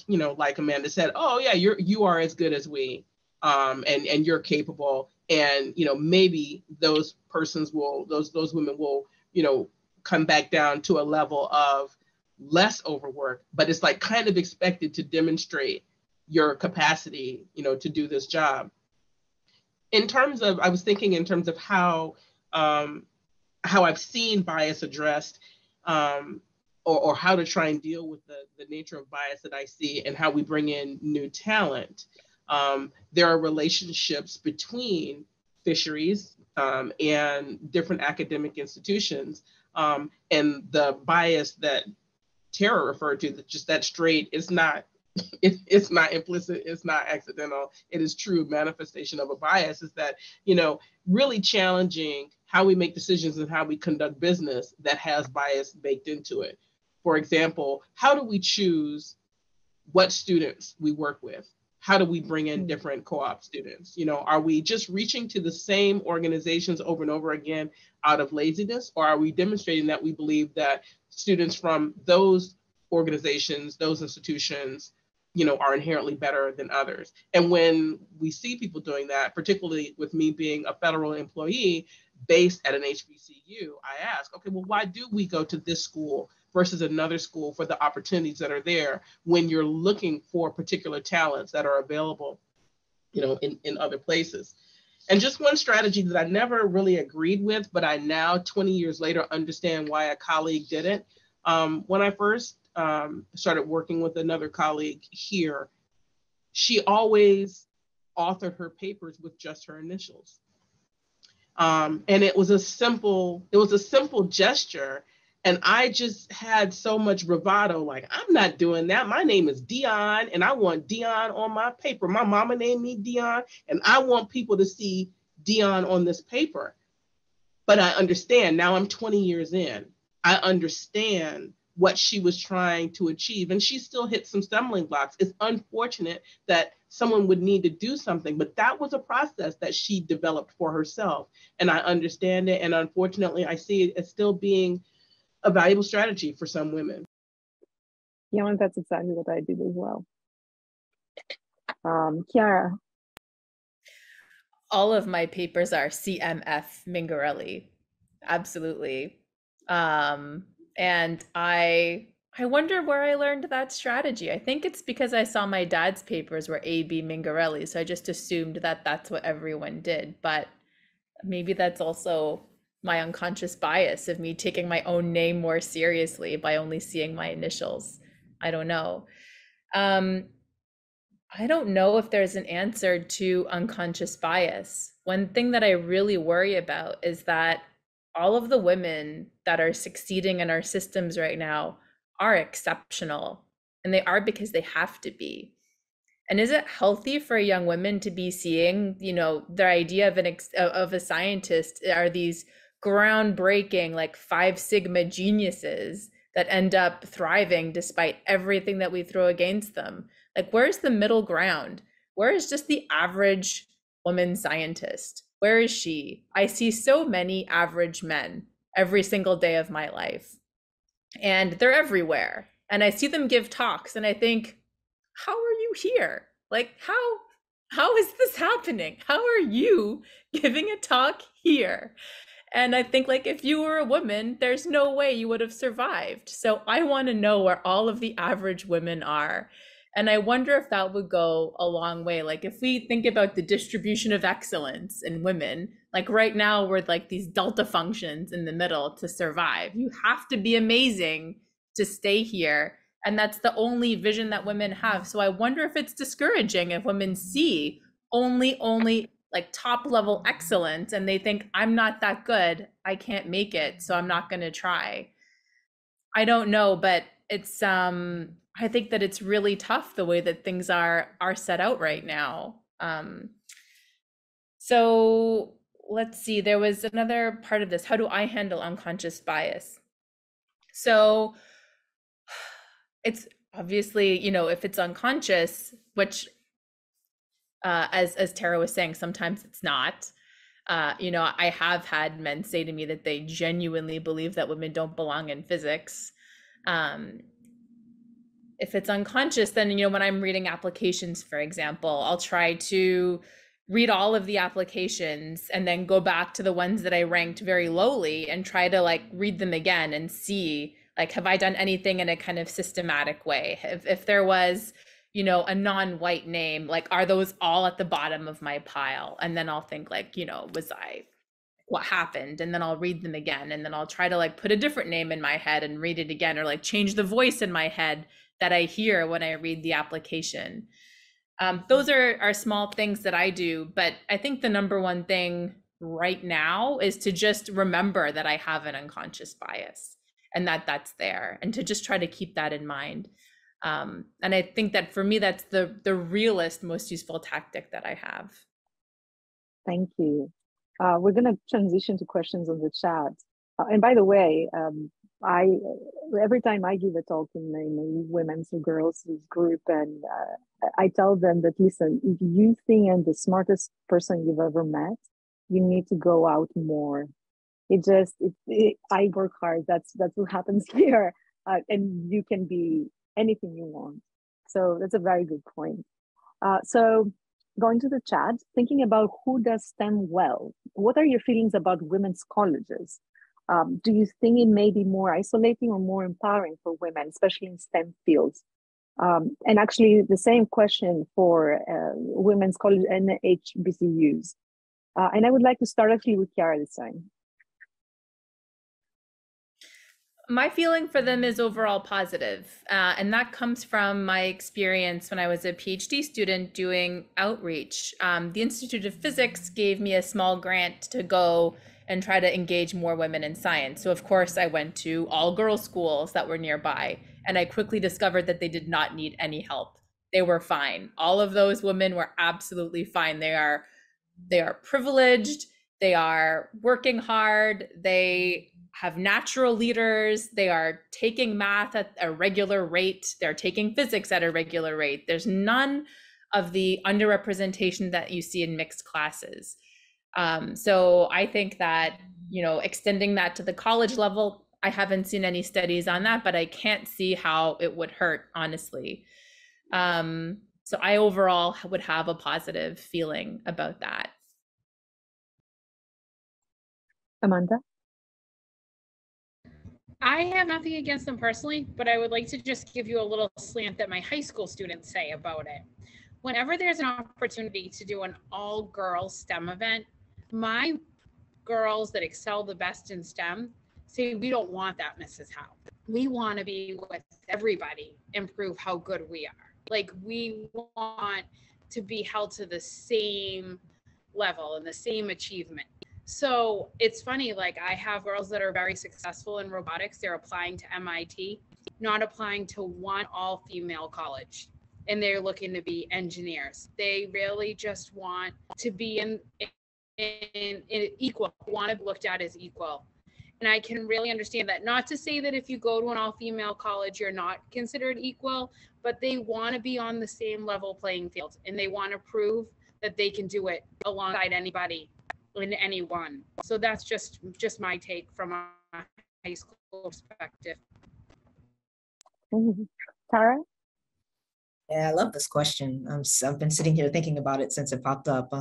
S4: Amanda said, oh yeah, you are as good as we, and you're capable. And, maybe those women will, come back down to a level of less overwork, but it's kind of expected to demonstrate your capacity, to do this job. in terms of, I was thinking in terms of how I've seen bias addressed, or how to try and deal with the nature of bias that I see and how we bring in new talent. There are relationships between fisheries and different academic institutions. And the bias that Tara referred to, just that straight, is not, it's not implicit, it's not accidental, it is true manifestation of a bias, is that, really challenging how we make decisions and how we conduct business that has bias baked into it. For example, how do we choose what students we work with? How do we bring in different co-op students? Are we just reaching to the same organizations over and over again out of laziness? Or are we demonstrating that we believe that students from those organizations, those institutions, are inherently better than others? And when we see people doing that, particularly with me being a federal employee based at an HBCU, I ask, okay, well, why do we go to this school versus another school for the opportunities that are there when you're looking for particular talents that are available, in other places? And just one strategy that I never really agreed with, but I now, 20 years later, understand why a colleague did it. When I first started working with another colleague here, she always authored her papers with just her initials. And it was a simple gesture. And I just had so much bravado, like, I'm not doing that. My name is Dion, and I want Dion on my paper. My mama named me Dion, and I want people to see Dion on this paper. But I understand, now I'm 20 years in, I understand what she was trying to achieve. And she still hit some stumbling blocks. It's unfortunate that someone would need to do something, but that was a process that she developed for herself. And I understand it. And unfortunately, I see it as still being a valuable strategy for some women.
S1: Yeah, and that's exactly what I did as well. Chiara.
S3: All of my papers are CMF Mingarelli. Absolutely. And I wonder where I learned that strategy. I think it's because I saw my dad's papers were AB Mingarelli, so I just assumed that that's what everyone did. But maybe that's also my unconscious bias of me taking my own name more seriously by only seeing my initials. I don't know. I don't know if there's an answer to unconscious bias. One thing that I really worry about is that all of the women that are succeeding in our systems right now are exceptional, and they are because they have to be. And is it healthy for young women to be seeing, their idea of a scientist are these groundbreaking, like 5 Sigma geniuses that end up thriving despite everything that we throw against them? Like, where's the middle ground? Where is just the average woman scientist? Where is she? I see so many average men every single day of my life, and they're everywhere. And I see them give talks, and I think, how are you here? Like, how is this happening? How are you giving a talk here? And I think, like, if you were a woman, there's no way you would have survived. So I want to know where all of the average women are. And I wonder if that would go a long way. Like, if we think about the distribution of excellence in women, like right now we're like these delta functions in the middle to survive. You have to be amazing to stay here. And that's the only vision that women have. So I wonder if it's discouraging if women see only like top level excellence and they think, I'm not that good, I can't make it, so I'm not going to try. I don't know, but it's I think that it's really tough the way that things are set out right now. So let's see, there was another part of this. How do I handle unconscious bias? So it's obviously, if it's unconscious, which as Tara was saying, sometimes it's not. I have had men say to me that they genuinely believe that women don't belong in physics. If it's unconscious, then, when I'm reading applications, for example, I'll try to read all of the applications and then go back to the ones that I ranked very lowly and try to like read them again and see, like, have I done anything in a kind of systematic way? If there was, you know, a non-white name, like, are those all at the bottom of my pile? And then I'll think like, you know, what happened? And then I'll read them again. And then I'll try to like put a different name in my head and read it again, or like change the voice in my head that I hear when I read the application. Those are small things that I do, but I think the number one thing right now is to just remember that I have an unconscious bias and that that's there, and to just try to keep that in mind. And I think that for me, that's the realest, most useful tactic that I have.
S1: Thank you. We're going to transition to questions on the chat. And by the way, I every time I give a talk in a women's or girls' group, and I tell them that, listen, if you think I'm the smartest person you've ever met, you need to go out more. I work hard. That's what happens here, and you can be anything you want. So that's a very good point. So going to the chat, thinking about who does STEM well. What are your feelings about women's colleges? Do you think it may be more isolating or more empowering for women, especially in STEM fields? And actually the same question for women's college and HBCUs. And I would like to start actually with Chiara this time.
S3: My feeling for them is overall positive, and that comes from my experience when I was a PhD student doing outreach. The Institute of Physics gave me a small grant to go and try to engage more women in science. So of course I went to all girls schools that were nearby, and I quickly discovered that they did not need any help. They were fine. All of those women were absolutely fine. They are privileged, they are working hard, they have natural leaders, they are taking math at a regular rate, they're taking physics at a regular rate. There's none of the underrepresentation that you see in mixed classes. So I think that, you know, extending that to the college level, I haven't seen any studies on that, but I can't see how it would hurt, honestly. So I overall would have a positive feeling about that.
S1: Amanda?
S6: I have nothing against them personally, but I would like to just give you a little slant that my high school students say about it. Whenever there's an opportunity to do an all-girls STEM event, my girls that excel the best in STEM say, we don't want that, Mrs. Howe. We want to be with everybody and prove how good we are. Like, we want to be held to the same level and the same achievement. So it's funny, like, I have girls that are very successful in robotics. They're applying to MIT, not applying to one all-female college, and they're looking to be engineers. They really just want to be in equal, want to be looked at as equal. And I can really understand that. Not to say that if you go to an all-female college, you're not considered equal, but they want to be on the same level playing field, and they want to prove that they can do it alongside anybody in anyone. So that's just my take from a high school perspective.
S1: Tara?
S5: Yeah, I love this question. I've been sitting here thinking about it since it popped up.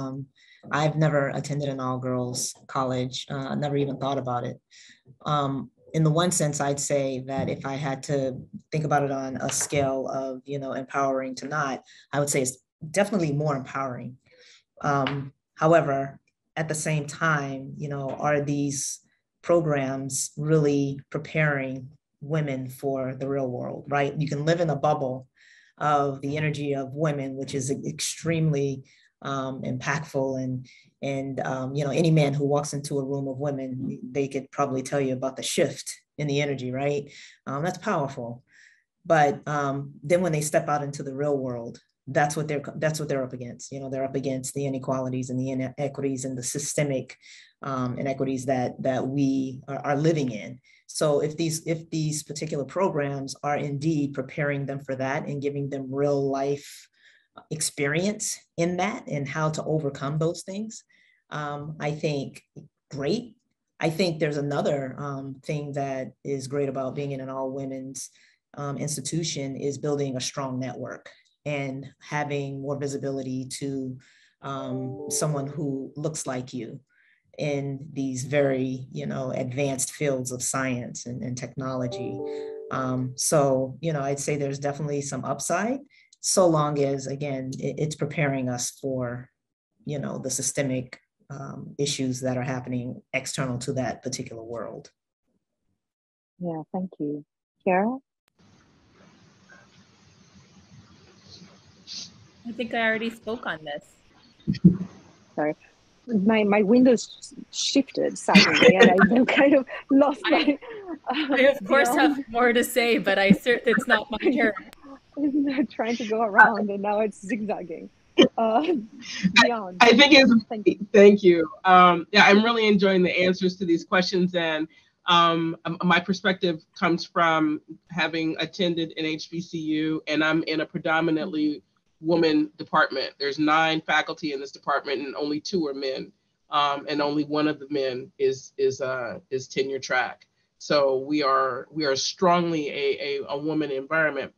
S5: I've never attended an all-girls college. I never even thought about it. In the one sense, I'd say that if I had to think about it on a scale of, you know, empowering to not, I would say it's definitely more empowering. However, at the same time, you know, are these programs really preparing women for the real world, right? You can live in a bubble of the energy of women, which is extremely impactful, and you know, any man who walks into a room of women, they could probably tell you about the shift in the energy, right? That's powerful. But then when they step out into the real world, that's what they're up against. You know, they're up against the inequalities and the inequities and the systemic inequities that we are living in. So if these particular programs are indeed preparing them for that and giving them real life experience in that and how to overcome those things, I think great. I think there's another thing that is great about being in an all women's institution is building a strong network and having more visibility to someone who looks like you in these very, you know, advanced fields of science and technology. So, you know, I'd say there's definitely some upside. so long as, again, it's preparing us for, the systemic issues that are happening external to that particular world.
S1: Yeah, thank you. Kiara?
S3: I think I already spoke on this.
S1: Sorry. My windows shifted suddenly and I kind of lost my...
S3: I of course have more to say, but it's not my turn.
S1: I'm trying to go around and now it's zigzagging. Dion.
S4: I think it's, thank you. Yeah, I'm really enjoying the answers to these questions, and my perspective comes from having attended an HBCU, and I'm in a predominantly woman department. There's 9 faculty in this department, and only 2 are men, and only one of the men is tenure track. So we are strongly a woman environment.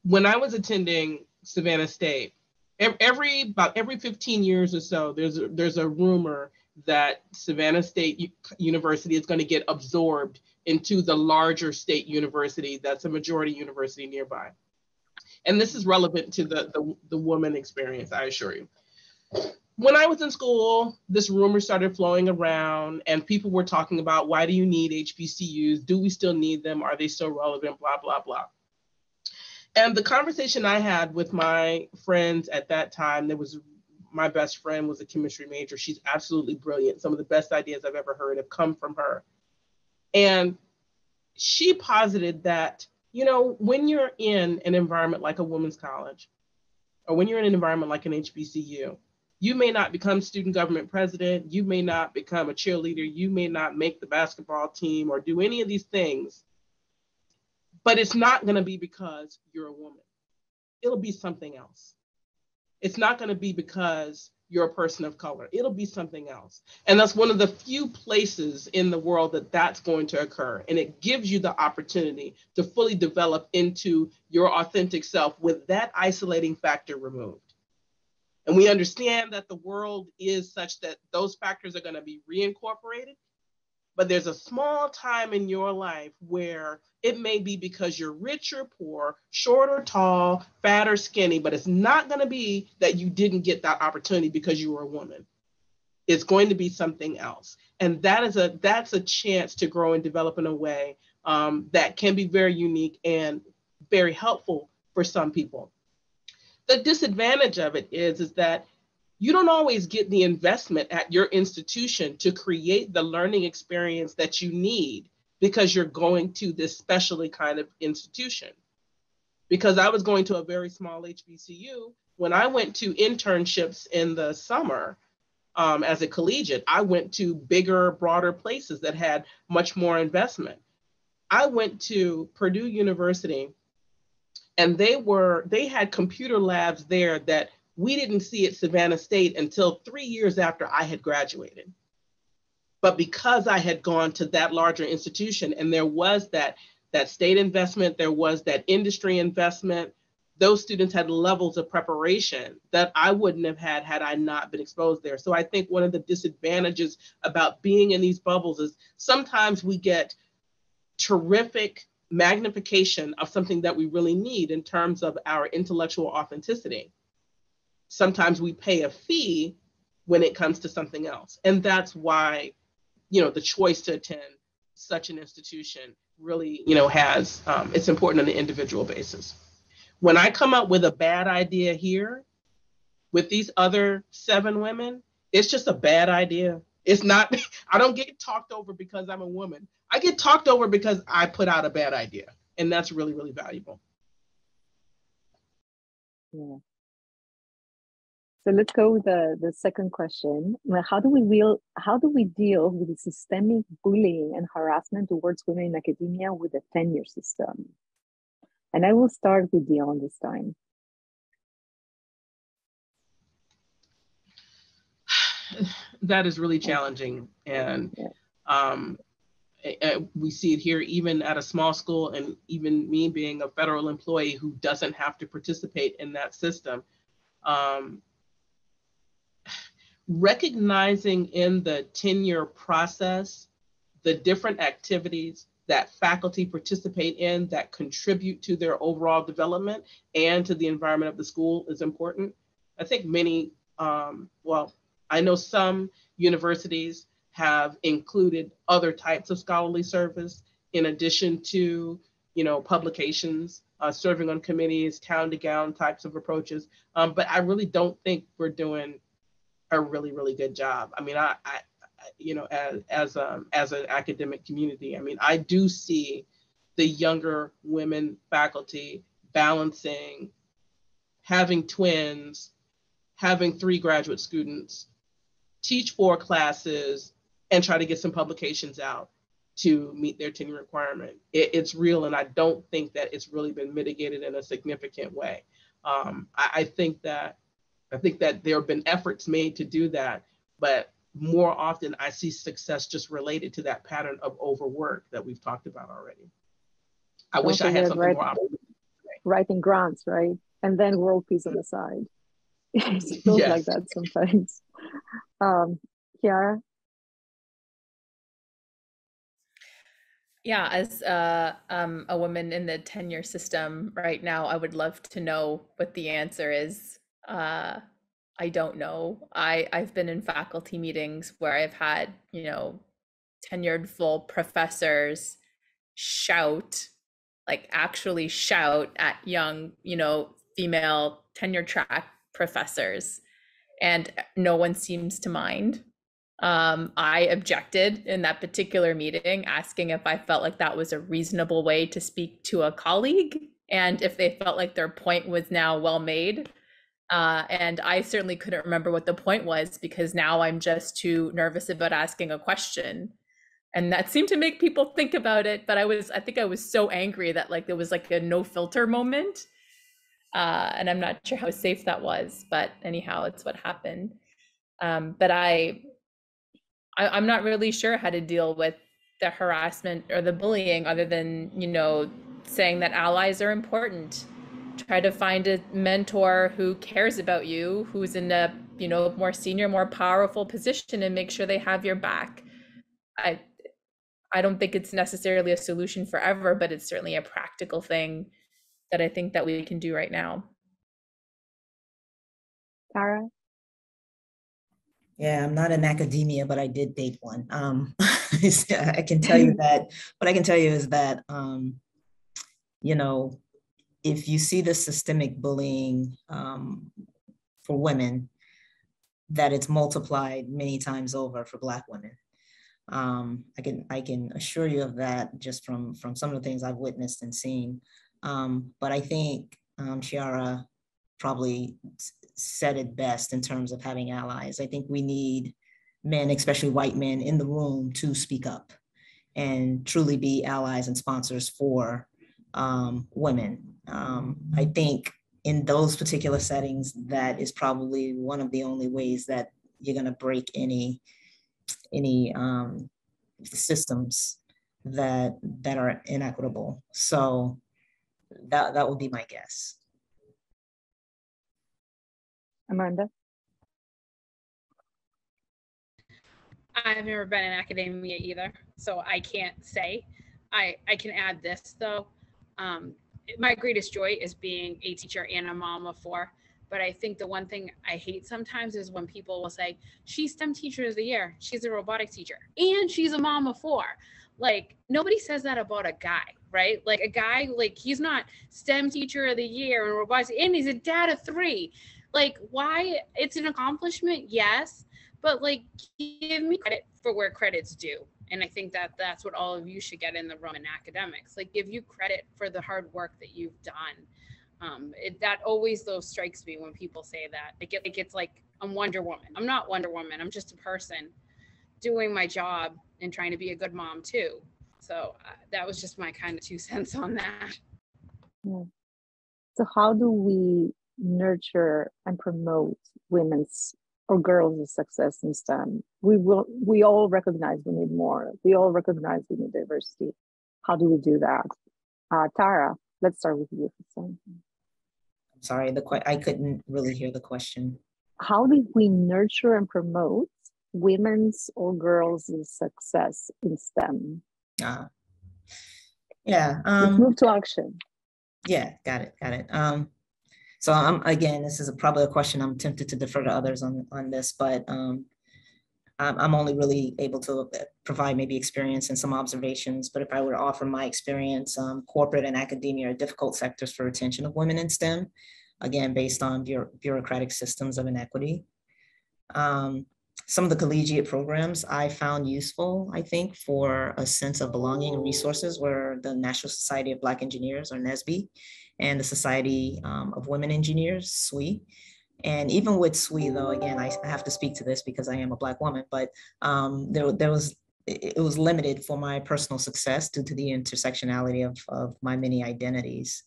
S4: When I was attending Savannah State, about every 15 years or so, there's a rumor that Savannah State University is going to get absorbed into the larger state university that's a majority university nearby. And this is relevant to the woman experience, I assure you. When I was in school, this rumor started flowing around and people were talking about, why do you need HBCUs? Do we still need them? Are they still relevant? Blah, blah, blah. And the conversation I had with my friends at that time, my best friend was a chemistry major. She's absolutely brilliant. Some of the best ideas I've ever heard have come from her. And she posited that, when you're in an environment like a women's college, or when you're in an environment like an HBCU, you may not become student government president, you may not become a cheerleader, you may not make the basketball team or do any of these things. But it's not going to be because you're a woman. It'll be something else. It's not going to be because you're a person of color. It'll be something else. And that's one of the few places in the world that's going to occur. And it gives you the opportunity to fully develop into your authentic self with that isolating factor removed. And we understand that the world is such that those factors are going to be reincorporated. But there's a small time in your life where it may be because you're rich or poor, short or tall, fat or skinny, but it's not going to be that you didn't get that opportunity because you were a woman. It's going to be something else. And that's a chance to grow and develop in a way that can be very unique and very helpful for some people. The disadvantage of it is that you don't always get the investment at your institution to create the learning experience that you need because you're going to this specialty kind of institution. Because I was going to a very small HBCU, when I went to internships in the summer as a collegiate, I went to bigger, broader places that had much more investment. I went to Purdue University, and they had computer labs there that we didn't see at Savannah State until 3 years after I had graduated. But because I had gone to that larger institution and there was that state investment, there was that industry investment, those students had levels of preparation that I wouldn't have had I not been exposed there. So I think one of the disadvantages about being in these bubbles is sometimes we get terrific magnification of something that we really need in terms of our intellectual authenticity. Sometimes we pay a fee when it comes to something else. And that's why, the choice to attend such an institution really, has, it's important on an individual basis. When I come up with a bad idea here with these other 7 women, it's just a bad idea. It's not, I don't get talked over because I'm a woman. I get talked over because I put out a bad idea. And that's really, really valuable.
S1: Yeah. So let's go with the second question. How do we deal with the systemic bullying and harassment towards women in academia with the tenure system? And I will start with Dion this time.
S4: That is really challenging. And we see it here even at a small school, and even me being a federal employee who doesn't have to participate in that system. Recognizing in the tenure process the different activities that faculty participate in that contribute to their overall development and to the environment of the school is important. I think many, well, I know some universities have included other types of scholarly service in addition to, you know, publications, serving on committees, town to gown types of approaches. But I really don't think we're doing a really, really good job. I mean, I you know, as an academic community, I mean, I do see the younger women faculty balancing having twins, having 3 graduate students, teach 4 classes, and try to get some publications out to meet their tenure requirement. It's real, and I don't think that it's really been mitigated in a significant way. I think that there have been efforts made to do that, but more often I see success just related to that pattern of overwork that we've talked about already. I wish I had something more optimistic.
S1: Writing grants, right? And then world peace on the side. It feels like that sometimes. Kiara?
S3: Yeah, as a woman in the tenure system right now, I would love to know what the answer is. I don't know. I've been in faculty meetings where I've had, you know, tenured full professors shout, like actually shout at young, you know, female tenure track professors, and no one seems to mind. I objected in that particular meeting, asking if I felt like that was a reasonable way to speak to a colleague and if they felt like their point was now well made. And I certainly couldn't remember what the point was because now I'm just too nervous about asking a question. And that seemed to make people think about it. But I think I was so angry that like there was like a no filter moment. And I'm not sure how safe that was, but anyhow, it's what happened. But I'm not really sure how to deal with the harassment or the bullying other than, you know, saying that allies are important. Try to find a mentor who cares about you, who's in a, you know, more senior, more powerful position, and make sure they have your back. I don't think it's necessarily a solution forever, but it's certainly a practical thing that I think that we can do right now.
S1: Tara?
S5: Yeah, I'm not in academia, but I did date one. I can tell you that, what I can tell you is that, you know, if you see the systemic bullying for women, that it's multiplied many times over for Black women. I can assure you of that just from some of the things I've witnessed and seen. But I think Chiara probably said it best in terms of having allies. I think we need men, especially white men, in the room to speak up and truly be allies and sponsors for women. I think in those particular settings, that is probably one of the only ways that you're going to break any systems that are inequitable. So that would be my guess.
S1: Amanda?
S6: I've never been in academia either, so I can't say. I can add this though. My greatest joy is being a teacher and a mom of 4. But I think the one thing I hate sometimes is when people will say, she's STEM teacher of the year, she's a robotics teacher, and she's a mom of 4. Like, nobody says that about a guy, right? Like a guy, like he's not STEM teacher of the year and robotics, and he's a dad of 3. Like, why? It's an accomplishment, yes, but like, give me credit for where credit's due. And I think that that's what all of you should get in the room in academics, like give you credit for the hard work that you've done. That always though strikes me when people say that. It's like I'm Wonder Woman. I'm not Wonder Woman. I'm just a person doing my job and trying to be a good mom too. So that was just my kind of 2 cents on that.
S1: Yeah. So how do we nurture and promote women's or girls' success in STEM? We all recognize we need more. We all recognize we need diversity. How do we do that? Tara, let's start with you.
S5: Sorry, I couldn't really hear the question.
S1: How do we nurture and promote women's or girls' success in STEM?
S5: Yeah.
S1: Let's move to action.
S5: Yeah, got it. So again, this is probably a question I'm tempted to defer to others on this, but I'm only really able to provide maybe experience and some observations. But if I were to offer my experience, corporate and academia are difficult sectors for retention of women in STEM, again, based on bureaucratic systems of inequity. Some of the collegiate programs I found useful, I think, for a sense of belonging and resources were the National Society of Black Engineers, or NSBE, and the Society of Women Engineers, SWE. And even with SWE, though, again, I have to speak to this because I am a Black woman, but it was limited for my personal success due to the intersectionality of my many identities.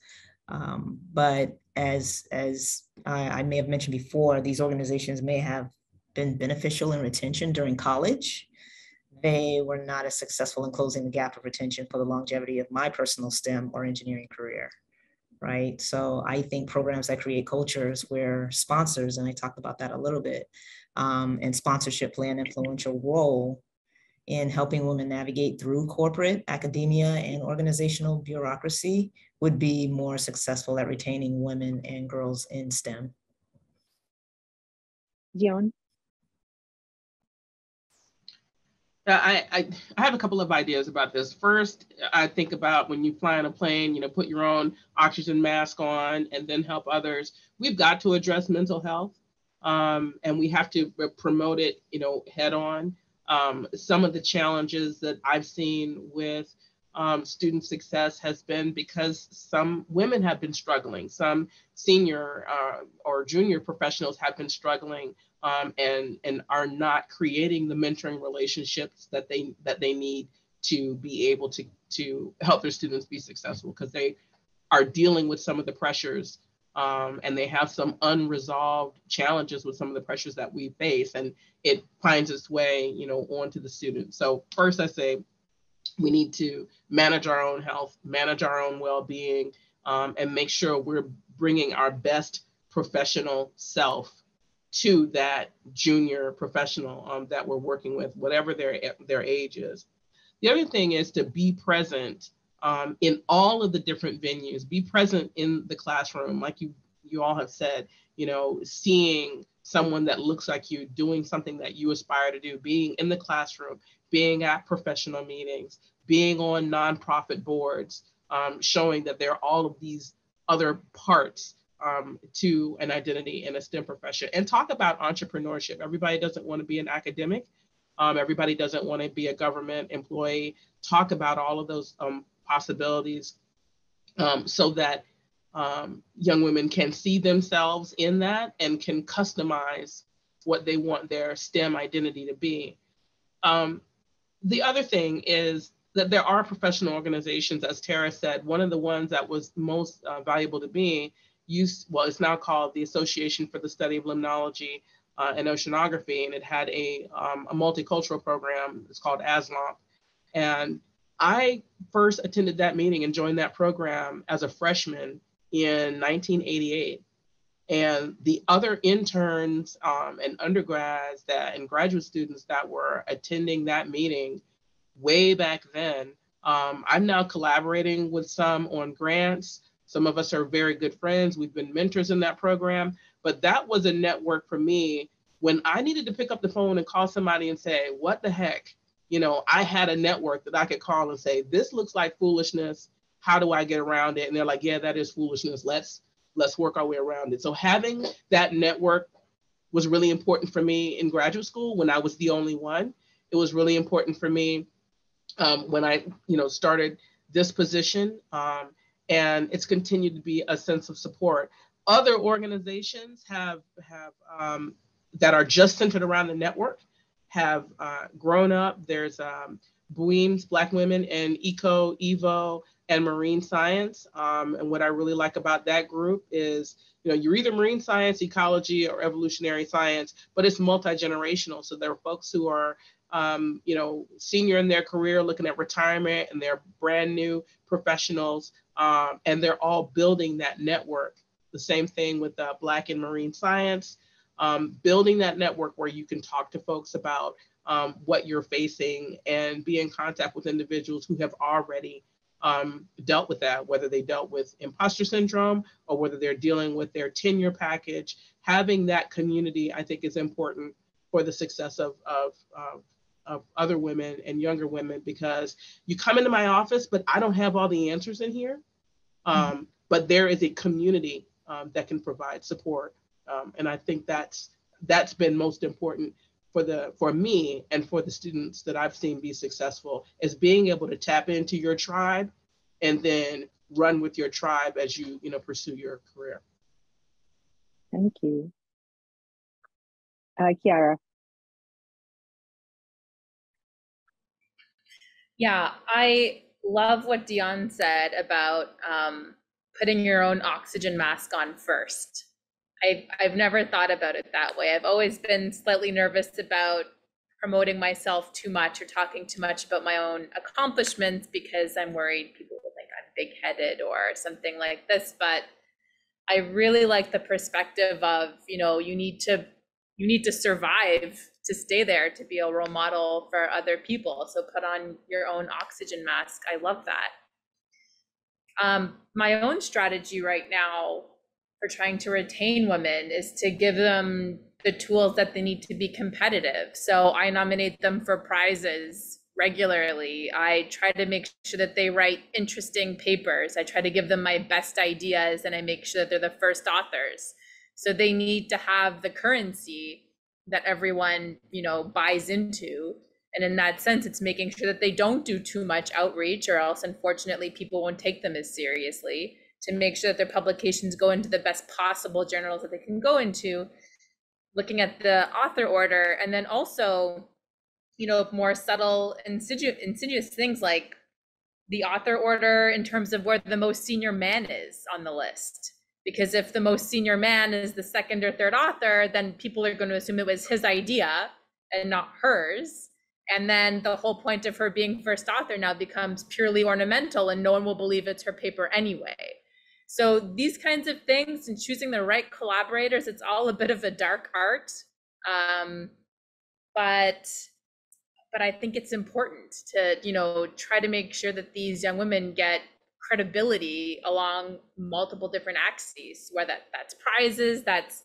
S5: But as I may have mentioned before, these organizations may have been beneficial in retention during college. They were not as successful in closing the gap of retention for the longevity of my personal STEM or engineering career, right? So I think programs that create cultures where sponsors, and I talked about that a little bit, and sponsorship play an influential role in helping women navigate through corporate, academia, and organizational bureaucracy would be more successful at retaining women and girls in STEM.
S1: Dion?
S4: I have a couple of ideas about this. First, I think about when you fly on a plane, put your own oxygen mask on and then help others. We've got to address mental health, and we have to promote it, head on. Some of the challenges that I've seen with student success has been because some women have been struggling, some senior or junior professionals have been struggling, and are not creating the mentoring relationships that they need to be able to help their students be successful, because they are dealing with some of the pressures, and they have some unresolved challenges with some of the pressures that we face, and it finds its way, onto the student. So first, I say we need to manage our own health, manage our own well-being, and make sure we're bringing our best professional self to that junior professional that we're working with, whatever their age is. The other thing is to be present in all of the different venues, be present in the classroom, like you all have said, seeing someone that looks like you doing something that you aspire to do, being in the classroom, being at professional meetings, being on nonprofit boards, showing that there are all of these other parts to an identity in a STEM profession. And talk about entrepreneurship. Everybody doesn't want to be an academic. Everybody doesn't want to be a government employee. Talk about all of those possibilities so that young women can see themselves in that and can customize what they want their STEM identity to be. The other thing is that there are professional organizations, as Tara said. One of the ones that was most valuable to me, it's now called the Association for the Study of Limnology and Oceanography, and it had a multicultural program. It's called ASLOMP. And I first attended that meeting and joined that program as a freshman in 1988. And the other interns and undergrads and graduate students that were attending that meeting way back then, I'm now collaborating with some on grants. Some of us are very good friends. We've been mentors in that program, but that was a network for me when I needed to pick up the phone and call somebody and say, what the heck? I had a network that I could call and say, this looks like foolishness. How do I get around it? And they're like, yeah, that is foolishness. Let's work our way around it. So having that network was really important for me in graduate school when I was the only one. It was really important for me when I, started this position, and it's continued to be a sense of support. Other organizations have that are just centered around the network have grown up. There's BWEMS, Black Women in Eco, Evo, and Marine Science. And what I really like about that group is, you're either marine science, ecology, or evolutionary science, but it's multi-generational. So there are folks who are senior in their career, looking at retirement, and they're brand new professionals, and they're all building that network. The same thing with Black and Marine Science, building that network where you can talk to folks about what you're facing and be in contact with individuals who have already dealt with that, whether they dealt with imposter syndrome or whether they're dealing with their tenure package. Having that community, I think, is important for the success of other women and younger women, because you come into my office, but I don't have all the answers in here. But there is a community that can provide support. And I think that's been most important for me and for the students that I've seen be successful, is being able to tap into your tribe and then run with your tribe as you pursue your career.
S1: Thank you. Kiara.
S3: Yeah, I love what Dion said about putting your own oxygen mask on first. I've never thought about it that way. I've always been slightly nervous about promoting myself too much or talking too much about my own accomplishments, because I'm worried people will think I'm big-headed or something like this. But I really like the perspective of, you need to survive to stay there, to be a role model for other people. So put on your own oxygen mask. I love that. My own strategy right now for trying to retain women is to give them the tools that they need to be competitive. So I nominate them for prizes regularly. I try to make sure that they write interesting papers. I try to give them my best ideas, and I make sure that they're the first authors. So they need to have the currency that everyone, buys into. And in that sense, it's making sure that they don't do too much outreach, or else, unfortunately, people won't take them as seriously, to make sure that their publications go into the best possible journals that they can go into, looking at the author order. And then also, more subtle, insidious things like the author order in terms of where the most senior man is on the list. Because if the most senior man is the second or third author, then people are going to assume it was his idea and not hers. And then the whole point of her being first author now becomes purely ornamental, and no one will believe it's her paper anyway. So these kinds of things, and choosing the right collaborators, it's all a bit of a dark art. But I think it's important to, try to make sure that these young women get credibility along multiple different axes, whether that's prizes, that's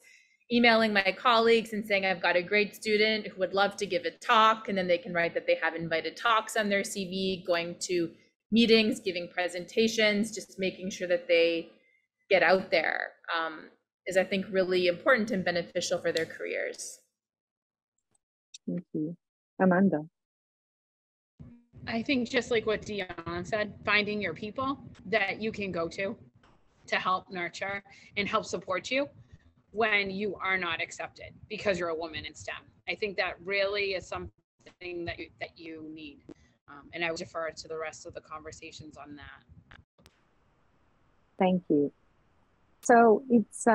S3: emailing my colleagues and saying, I've got a great student who would love to give a talk, and then they can write that they have invited talks on their CV, going to meetings, giving presentations, just making sure that they get out there is, I think, really important and beneficial for their careers.
S1: Thank you. Amanda.
S6: I think just like what Dion said, finding your people that you can go to help nurture and help support you when you are not accepted because you're a woman in STEM. I think that really is something that you need. And I would defer to the rest of the conversations on that.
S1: Thank you. So it's,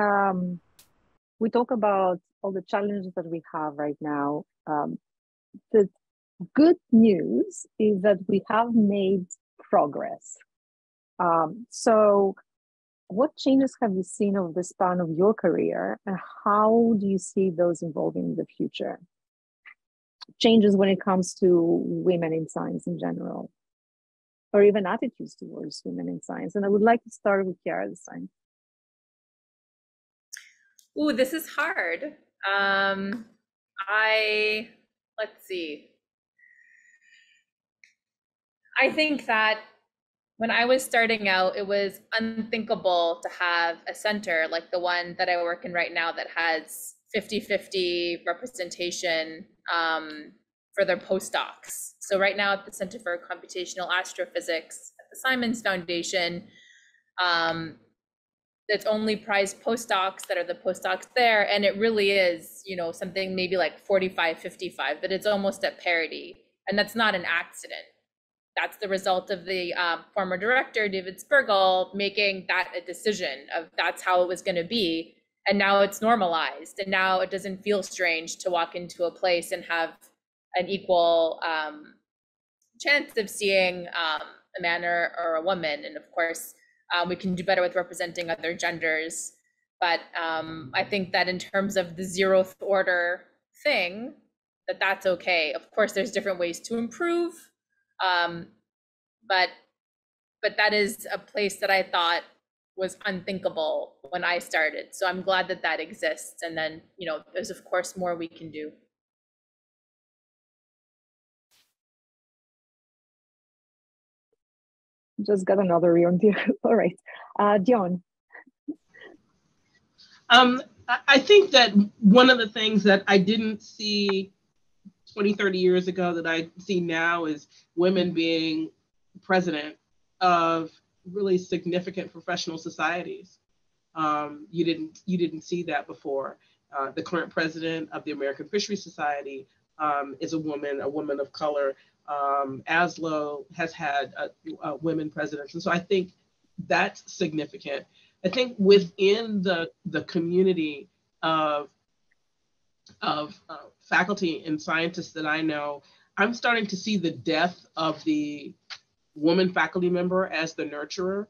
S1: we talk about all the challenges that we have right now. The good news is that we have made progress. So what changes have you seen over the span of your career, and how do you see those evolving in the future? Changes when it comes to women in science in general, or even attitudes towards women in science. And I would like to start with Kiara this time.
S3: Ooh, this is hard. Let's see. I think that when I was starting out, it was unthinkable to have a center like the one that I work in right now that has 50-50 representation for their postdocs. So right now at the Center for Computational Astrophysics at the Simons Foundation, it's only prized postdocs that are the postdocs there. And it really is, something maybe like 45-55, but it's almost at parity. And that's not an accident. That's the result of the former director, David Spergel, making that a decision of that's how it was going to be. And now it's normalized. And now it doesn't feel strange to walk into a place and have an equal chance of seeing a man or a woman. And of course, we can do better with representing other genders. But I think that in terms of the zeroth order thing, that's okay. Of course, there's different ways to improve. But but that is a place that I thought was unthinkable when I started. So I'm glad that that exists. And then, you know, there's of course more we can do.
S1: Just got another reon. All right, Dion.
S4: I think that one of the things that I didn't see 20, 30 years ago that I see now is women being president of really significant professional societies. You didn't see that before. The current president of the American Fisheries Society is a woman of color. ASLO has had women presidents, and so I think that's significant. I think within the community of faculty and scientists that I know, I'm starting to see the death of the woman faculty member as the nurturer.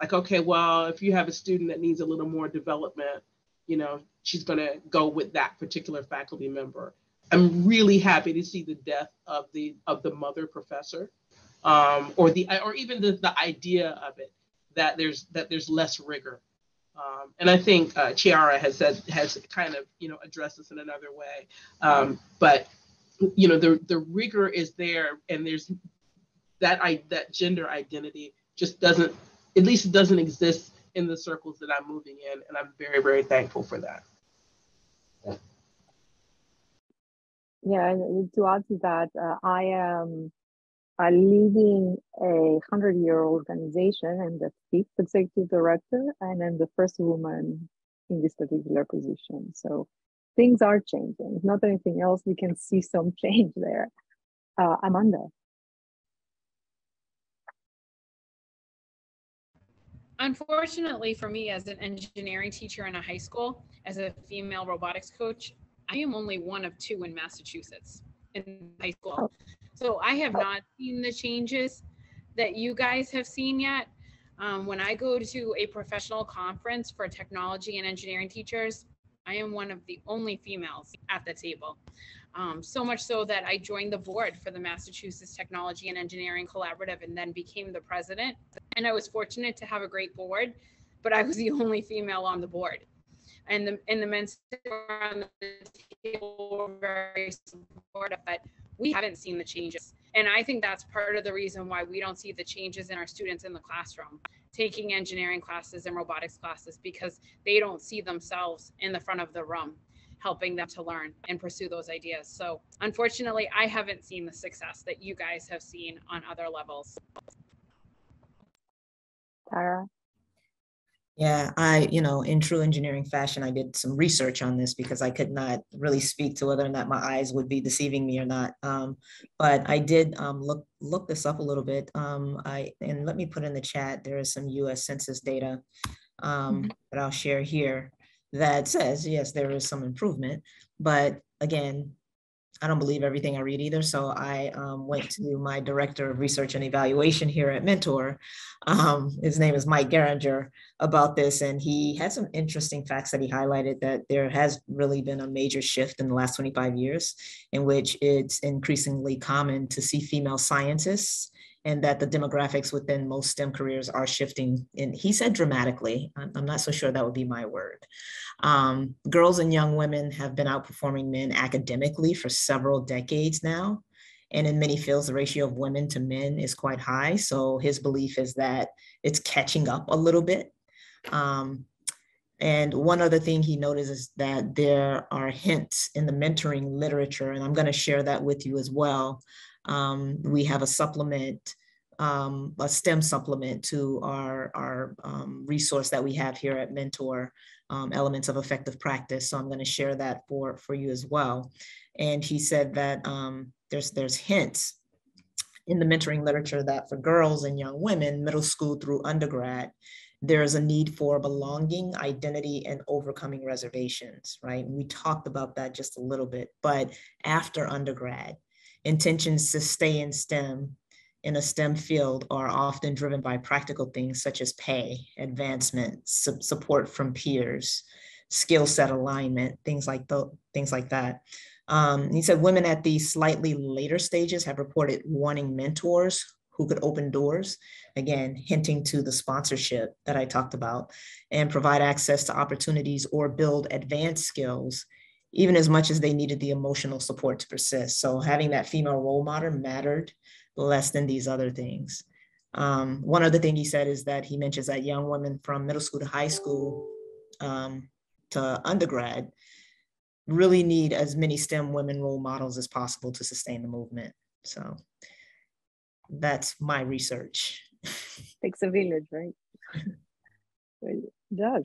S4: Like, okay, well, if you have a student that needs a little more development, you know, she's going to go with that particular faculty member. I'm really happy to see the death of the mother professor, or even the idea of it, that there's less rigor. And I think Chiara has kind of, you know, addressed this in another way. But you know, the rigor is there, and there's that gender identity just doesn't exist in the circles that I'm moving in, and I'm very, very thankful for that.
S1: Yeah, and to add to that, I am leading a 100-year organization and the 5th executive director, and I'm the first woman in this particular position. So things are changing. If not anything else, we can see some change there. Amanda.
S6: Unfortunately for me, as an engineering teacher in a high school, as a female robotics coach, I am only one of 2 in Massachusetts in high school. So I have not seen the changes that you guys have seen yet. When I go to a professional conference for technology and engineering teachers, I am one of the only females at the table. So much so that I joined the board for the Massachusetts Technology and Engineering Collaborative and then became the president. And I was fortunate to have a great board, but I was the only female on the board. And the men around the table were very supportive, but we haven't seen the changes. And I think that's part of the reason why we don't see the changes in our students in the classroom taking engineering classes and robotics classes, because they don't see themselves in the front of the room helping them to learn and pursue those ideas. So unfortunately, I haven't seen the success that you guys have seen on other levels.
S1: Tara.
S5: Yeah, in true engineering fashion, I did some research on this because I could not really speak to whether or not my eyes would be deceiving me or not. But I did look this up a little bit. And let me put in the chat, there is some US Census data that I'll share here that says, yes, there is some improvement. But again, I don't believe everything I read either. So I went to my director of research and evaluation here at Mentor. His name is Mike Geringer, about this. And he had some interesting facts that he highlighted, that there has really been a major shift in the last 25 years in which it's increasingly common to see female scientists, and that the demographics within most STEM careers are shifting. And he said dramatically. I'm not so sure that would be my word. Girls and young women have been outperforming men academically for several decades now. And in many fields, the ratio of women to men is quite high. So his belief is that it's catching up a little bit. And one other thing he noticed is that there are hints in the mentoring literature, and I'm going to share that with you as well. We have a supplement, a STEM supplement to our resource that we have here at Mentor, Elements of Effective Practice. So I'm going to share that for you as well. And he said that there's hints in the mentoring literature that for girls and young women, middle school through undergrad, there is a need for belonging, identity, and overcoming reservations, right? And we talked about that just a little bit, but after undergrad, intentions to stay in STEM, in a STEM field, are often driven by practical things such as pay, advancement, support from peers, skill set alignment, things like that. He said women at these slightly later stages have reported wanting mentors who could open doors, again, hinting to the sponsorship that I talked about, and provide access to opportunities or build advanced skills, even as much as they needed the emotional support to persist. So having that female role model mattered less than these other things. One other thing he said is that he mentions that young women from middle school to high school to undergrad really need as many STEM women role models as possible to sustain the movement. So that's my research.
S1: Takes a village, right? It does.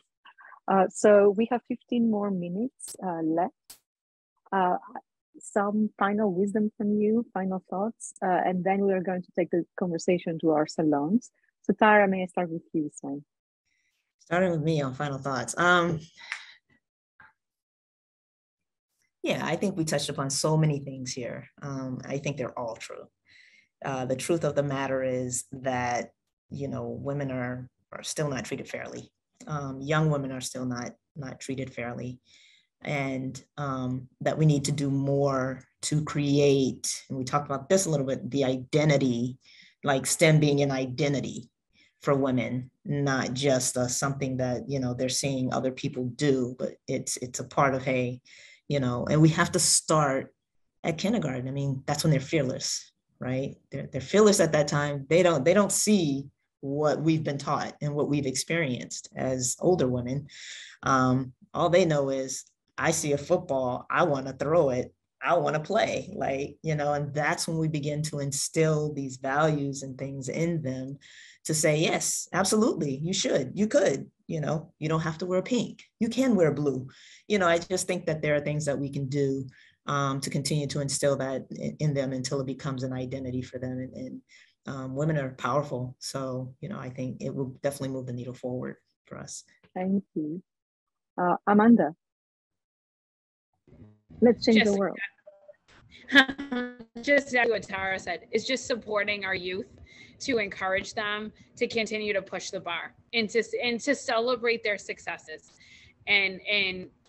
S1: So we have 15 more minutes left. Some final wisdom from you, final thoughts, and then we are going to take the conversation to our salons. So Tara, may I start with you this time?
S5: Starting with me on final thoughts. Yeah, I think we touched upon so many things here. I think they're all true. The truth of the matter is that, you know, women are still not treated fairly. Young women are still not treated fairly. And that we need to do more to create, and we talked about this a little bit, the identity, like STEM being an identity for women, not just something that, you know, they're seeing other people do, but it's a part of, hey, you know, and we have to start at kindergarten. I mean, that's when they're fearless, right? They're fearless at that time. They don't see what we've been taught and what we've experienced as older women. All they know is, I see a football, I want to throw it, I want to play, like, you know, and that's when we begin to instill these values and things in them to say, yes, absolutely, you should, you could, you know, you don't have to wear pink, you can wear blue. You know, I just think that there are things that we can do to continue to instill that in them until it becomes an identity for them. And women are powerful. So, you know, I think it will definitely move the needle forward for us.
S1: Thank you. Amanda, let's change the world.
S6: Just exactly what Tara said, is just supporting our youth, to encourage them to continue to push the bar and to celebrate their successes. And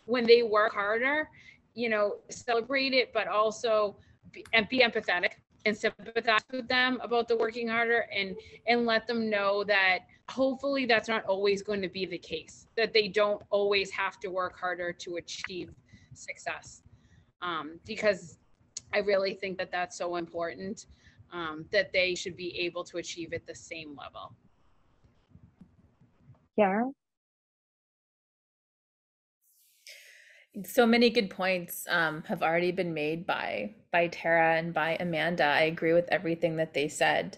S6: when they work harder, you know, celebrate it, but also be empathetic and sympathize with them about the working harder, and let them know that hopefully that's not always going to be the case, that they don't always have to work harder to achieve success. Because I really think that that's so important, that they should be able to achieve at the same level.
S1: Yeah.
S3: So many good points have already been made by Tara and by Amanda. I agree with everything that they said.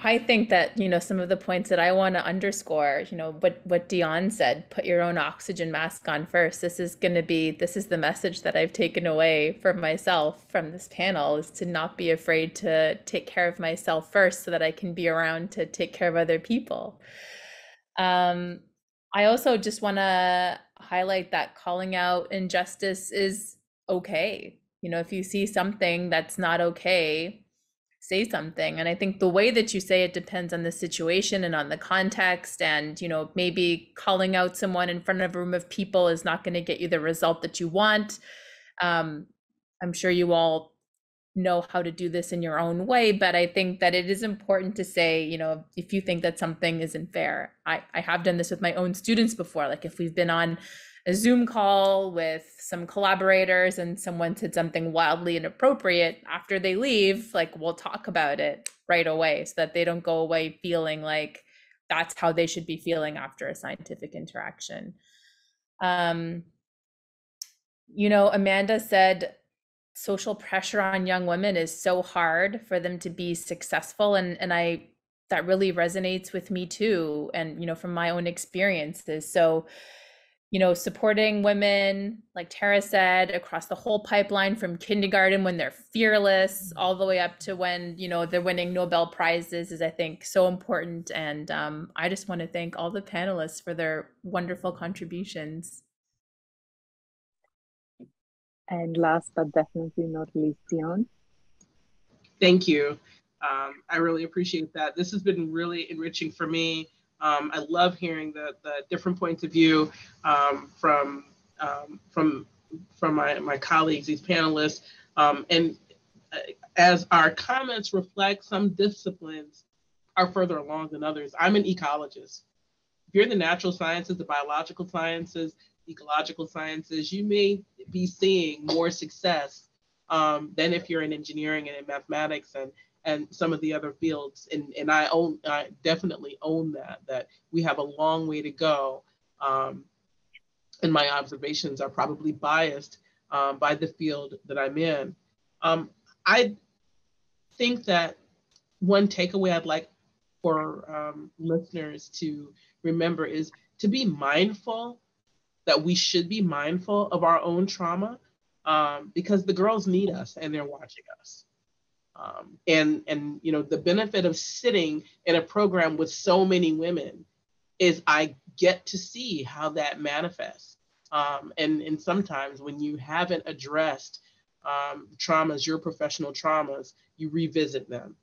S3: I think that, you know, some of the points that I want to underscore, you know, what Dion said, put your own oxygen mask on first. This is the message that I've taken away for myself from this panel, is to not be afraid to take care of myself first so that I can be around to take care of other people. I also just want to highlight that calling out injustice is okay. You know, if you see something that's not okay, say something. And I think the way that you say it depends on the situation and on the context. And, you know, maybe calling out someone in front of a room of people is not going to get you the result that you want. I'm sure you all know how to do this in your own way, but I think that it is important to say, you know, if you think that something isn't fair. I have done this with my own students before. Like if we've been on a Zoom call with some collaborators and someone said something wildly inappropriate, after they leave, like we'll talk about it right away so that they don't go away feeling like that's how they should be feeling after a scientific interaction. You know, Amanda said social pressure on young women is so hard for them to be successful, and that really resonates with me too, and you know, from my own experiences. So, you know, supporting women, like Tara said, across the whole pipeline, from kindergarten when they're fearless all the way up to when, you know, they're winning Nobel Prizes, is I think so important. And I just want to thank all the panelists for their wonderful contributions.
S1: And last but definitely not least, Dion.
S4: Thank you. I really appreciate that. This has been really enriching for me. I love hearing the different points of view from my colleagues, these panelists. And as our comments reflect, some disciplines are further along than others. I'm an ecologist. If you're in the natural sciences, the biological sciences, ecological sciences, you may be seeing more success than if you're in engineering and in mathematics and some of the other fields. And I definitely own that we have a long way to go. And my observations are probably biased by the field that I'm in. I think that one takeaway I'd like for listeners to remember is to be mindful, that we should be mindful of our own trauma, because the girls need us and they're watching us. And you know, the benefit of sitting in a program with so many women is I get to see how that manifests. And sometimes when you haven't addressed traumas, your professional traumas, you revisit them.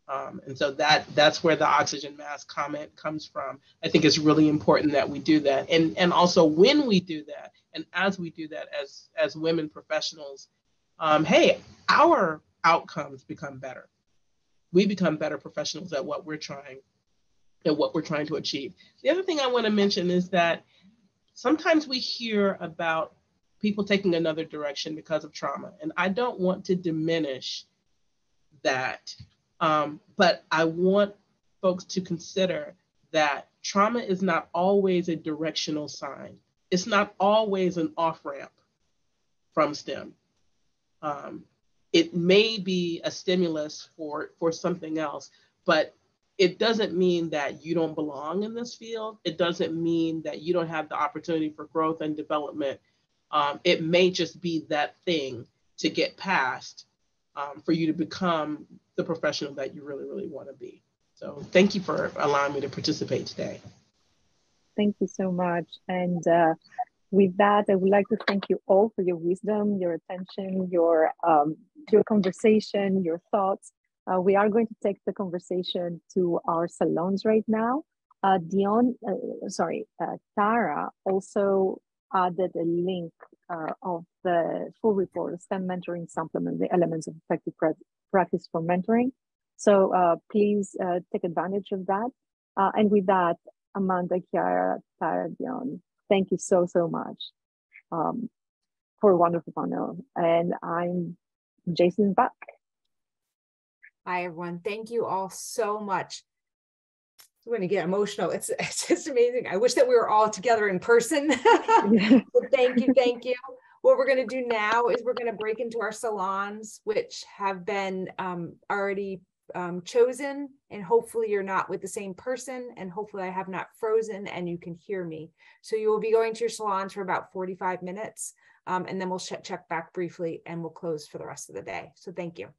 S4: And so that's where the oxygen mask comment comes from. I think it's really important that we do that. And also when we do that, and as we do that as women professionals, hey, our outcomes become better. We become better professionals at what we're trying to achieve. The other thing I want to mention is that sometimes we hear about people taking another direction because of trauma, and I don't want to diminish that. But I want folks to consider that trauma is not always a directional sign. It's not always an off-ramp from STEM. It may be a stimulus for something else, but it doesn't mean that you don't belong in this field. It doesn't mean that you don't have the opportunity for growth and development. It may just be that thing to get past for you to become the professional that you really, really want to be. So thank you for allowing me to participate today.
S1: Thank you so much. And with that, I would like to thank you all for your wisdom, your attention, your conversation, your thoughts. We are going to take the conversation to our salons right now. Tara also added a link of the full report, the STEM mentoring supplement, the elements of effective practice for mentoring. So please take advantage of that. And with that, Amanda, Chiara, Tara, Dion, thank you so much for a wonderful panel. And I'm Jason back.
S7: Hi, everyone. Thank you all so much. I'm going to get emotional. It's just amazing. I wish that we were all together in person. So thank you. Thank you. What we're going to do now is we're going to break into our salons, which have been already chosen, and hopefully you're not with the same person, and hopefully I have not frozen and you can hear me. So you will be going to your salons for about 45 minutes, and then we'll check back briefly and we'll close for the rest of the day. So thank you.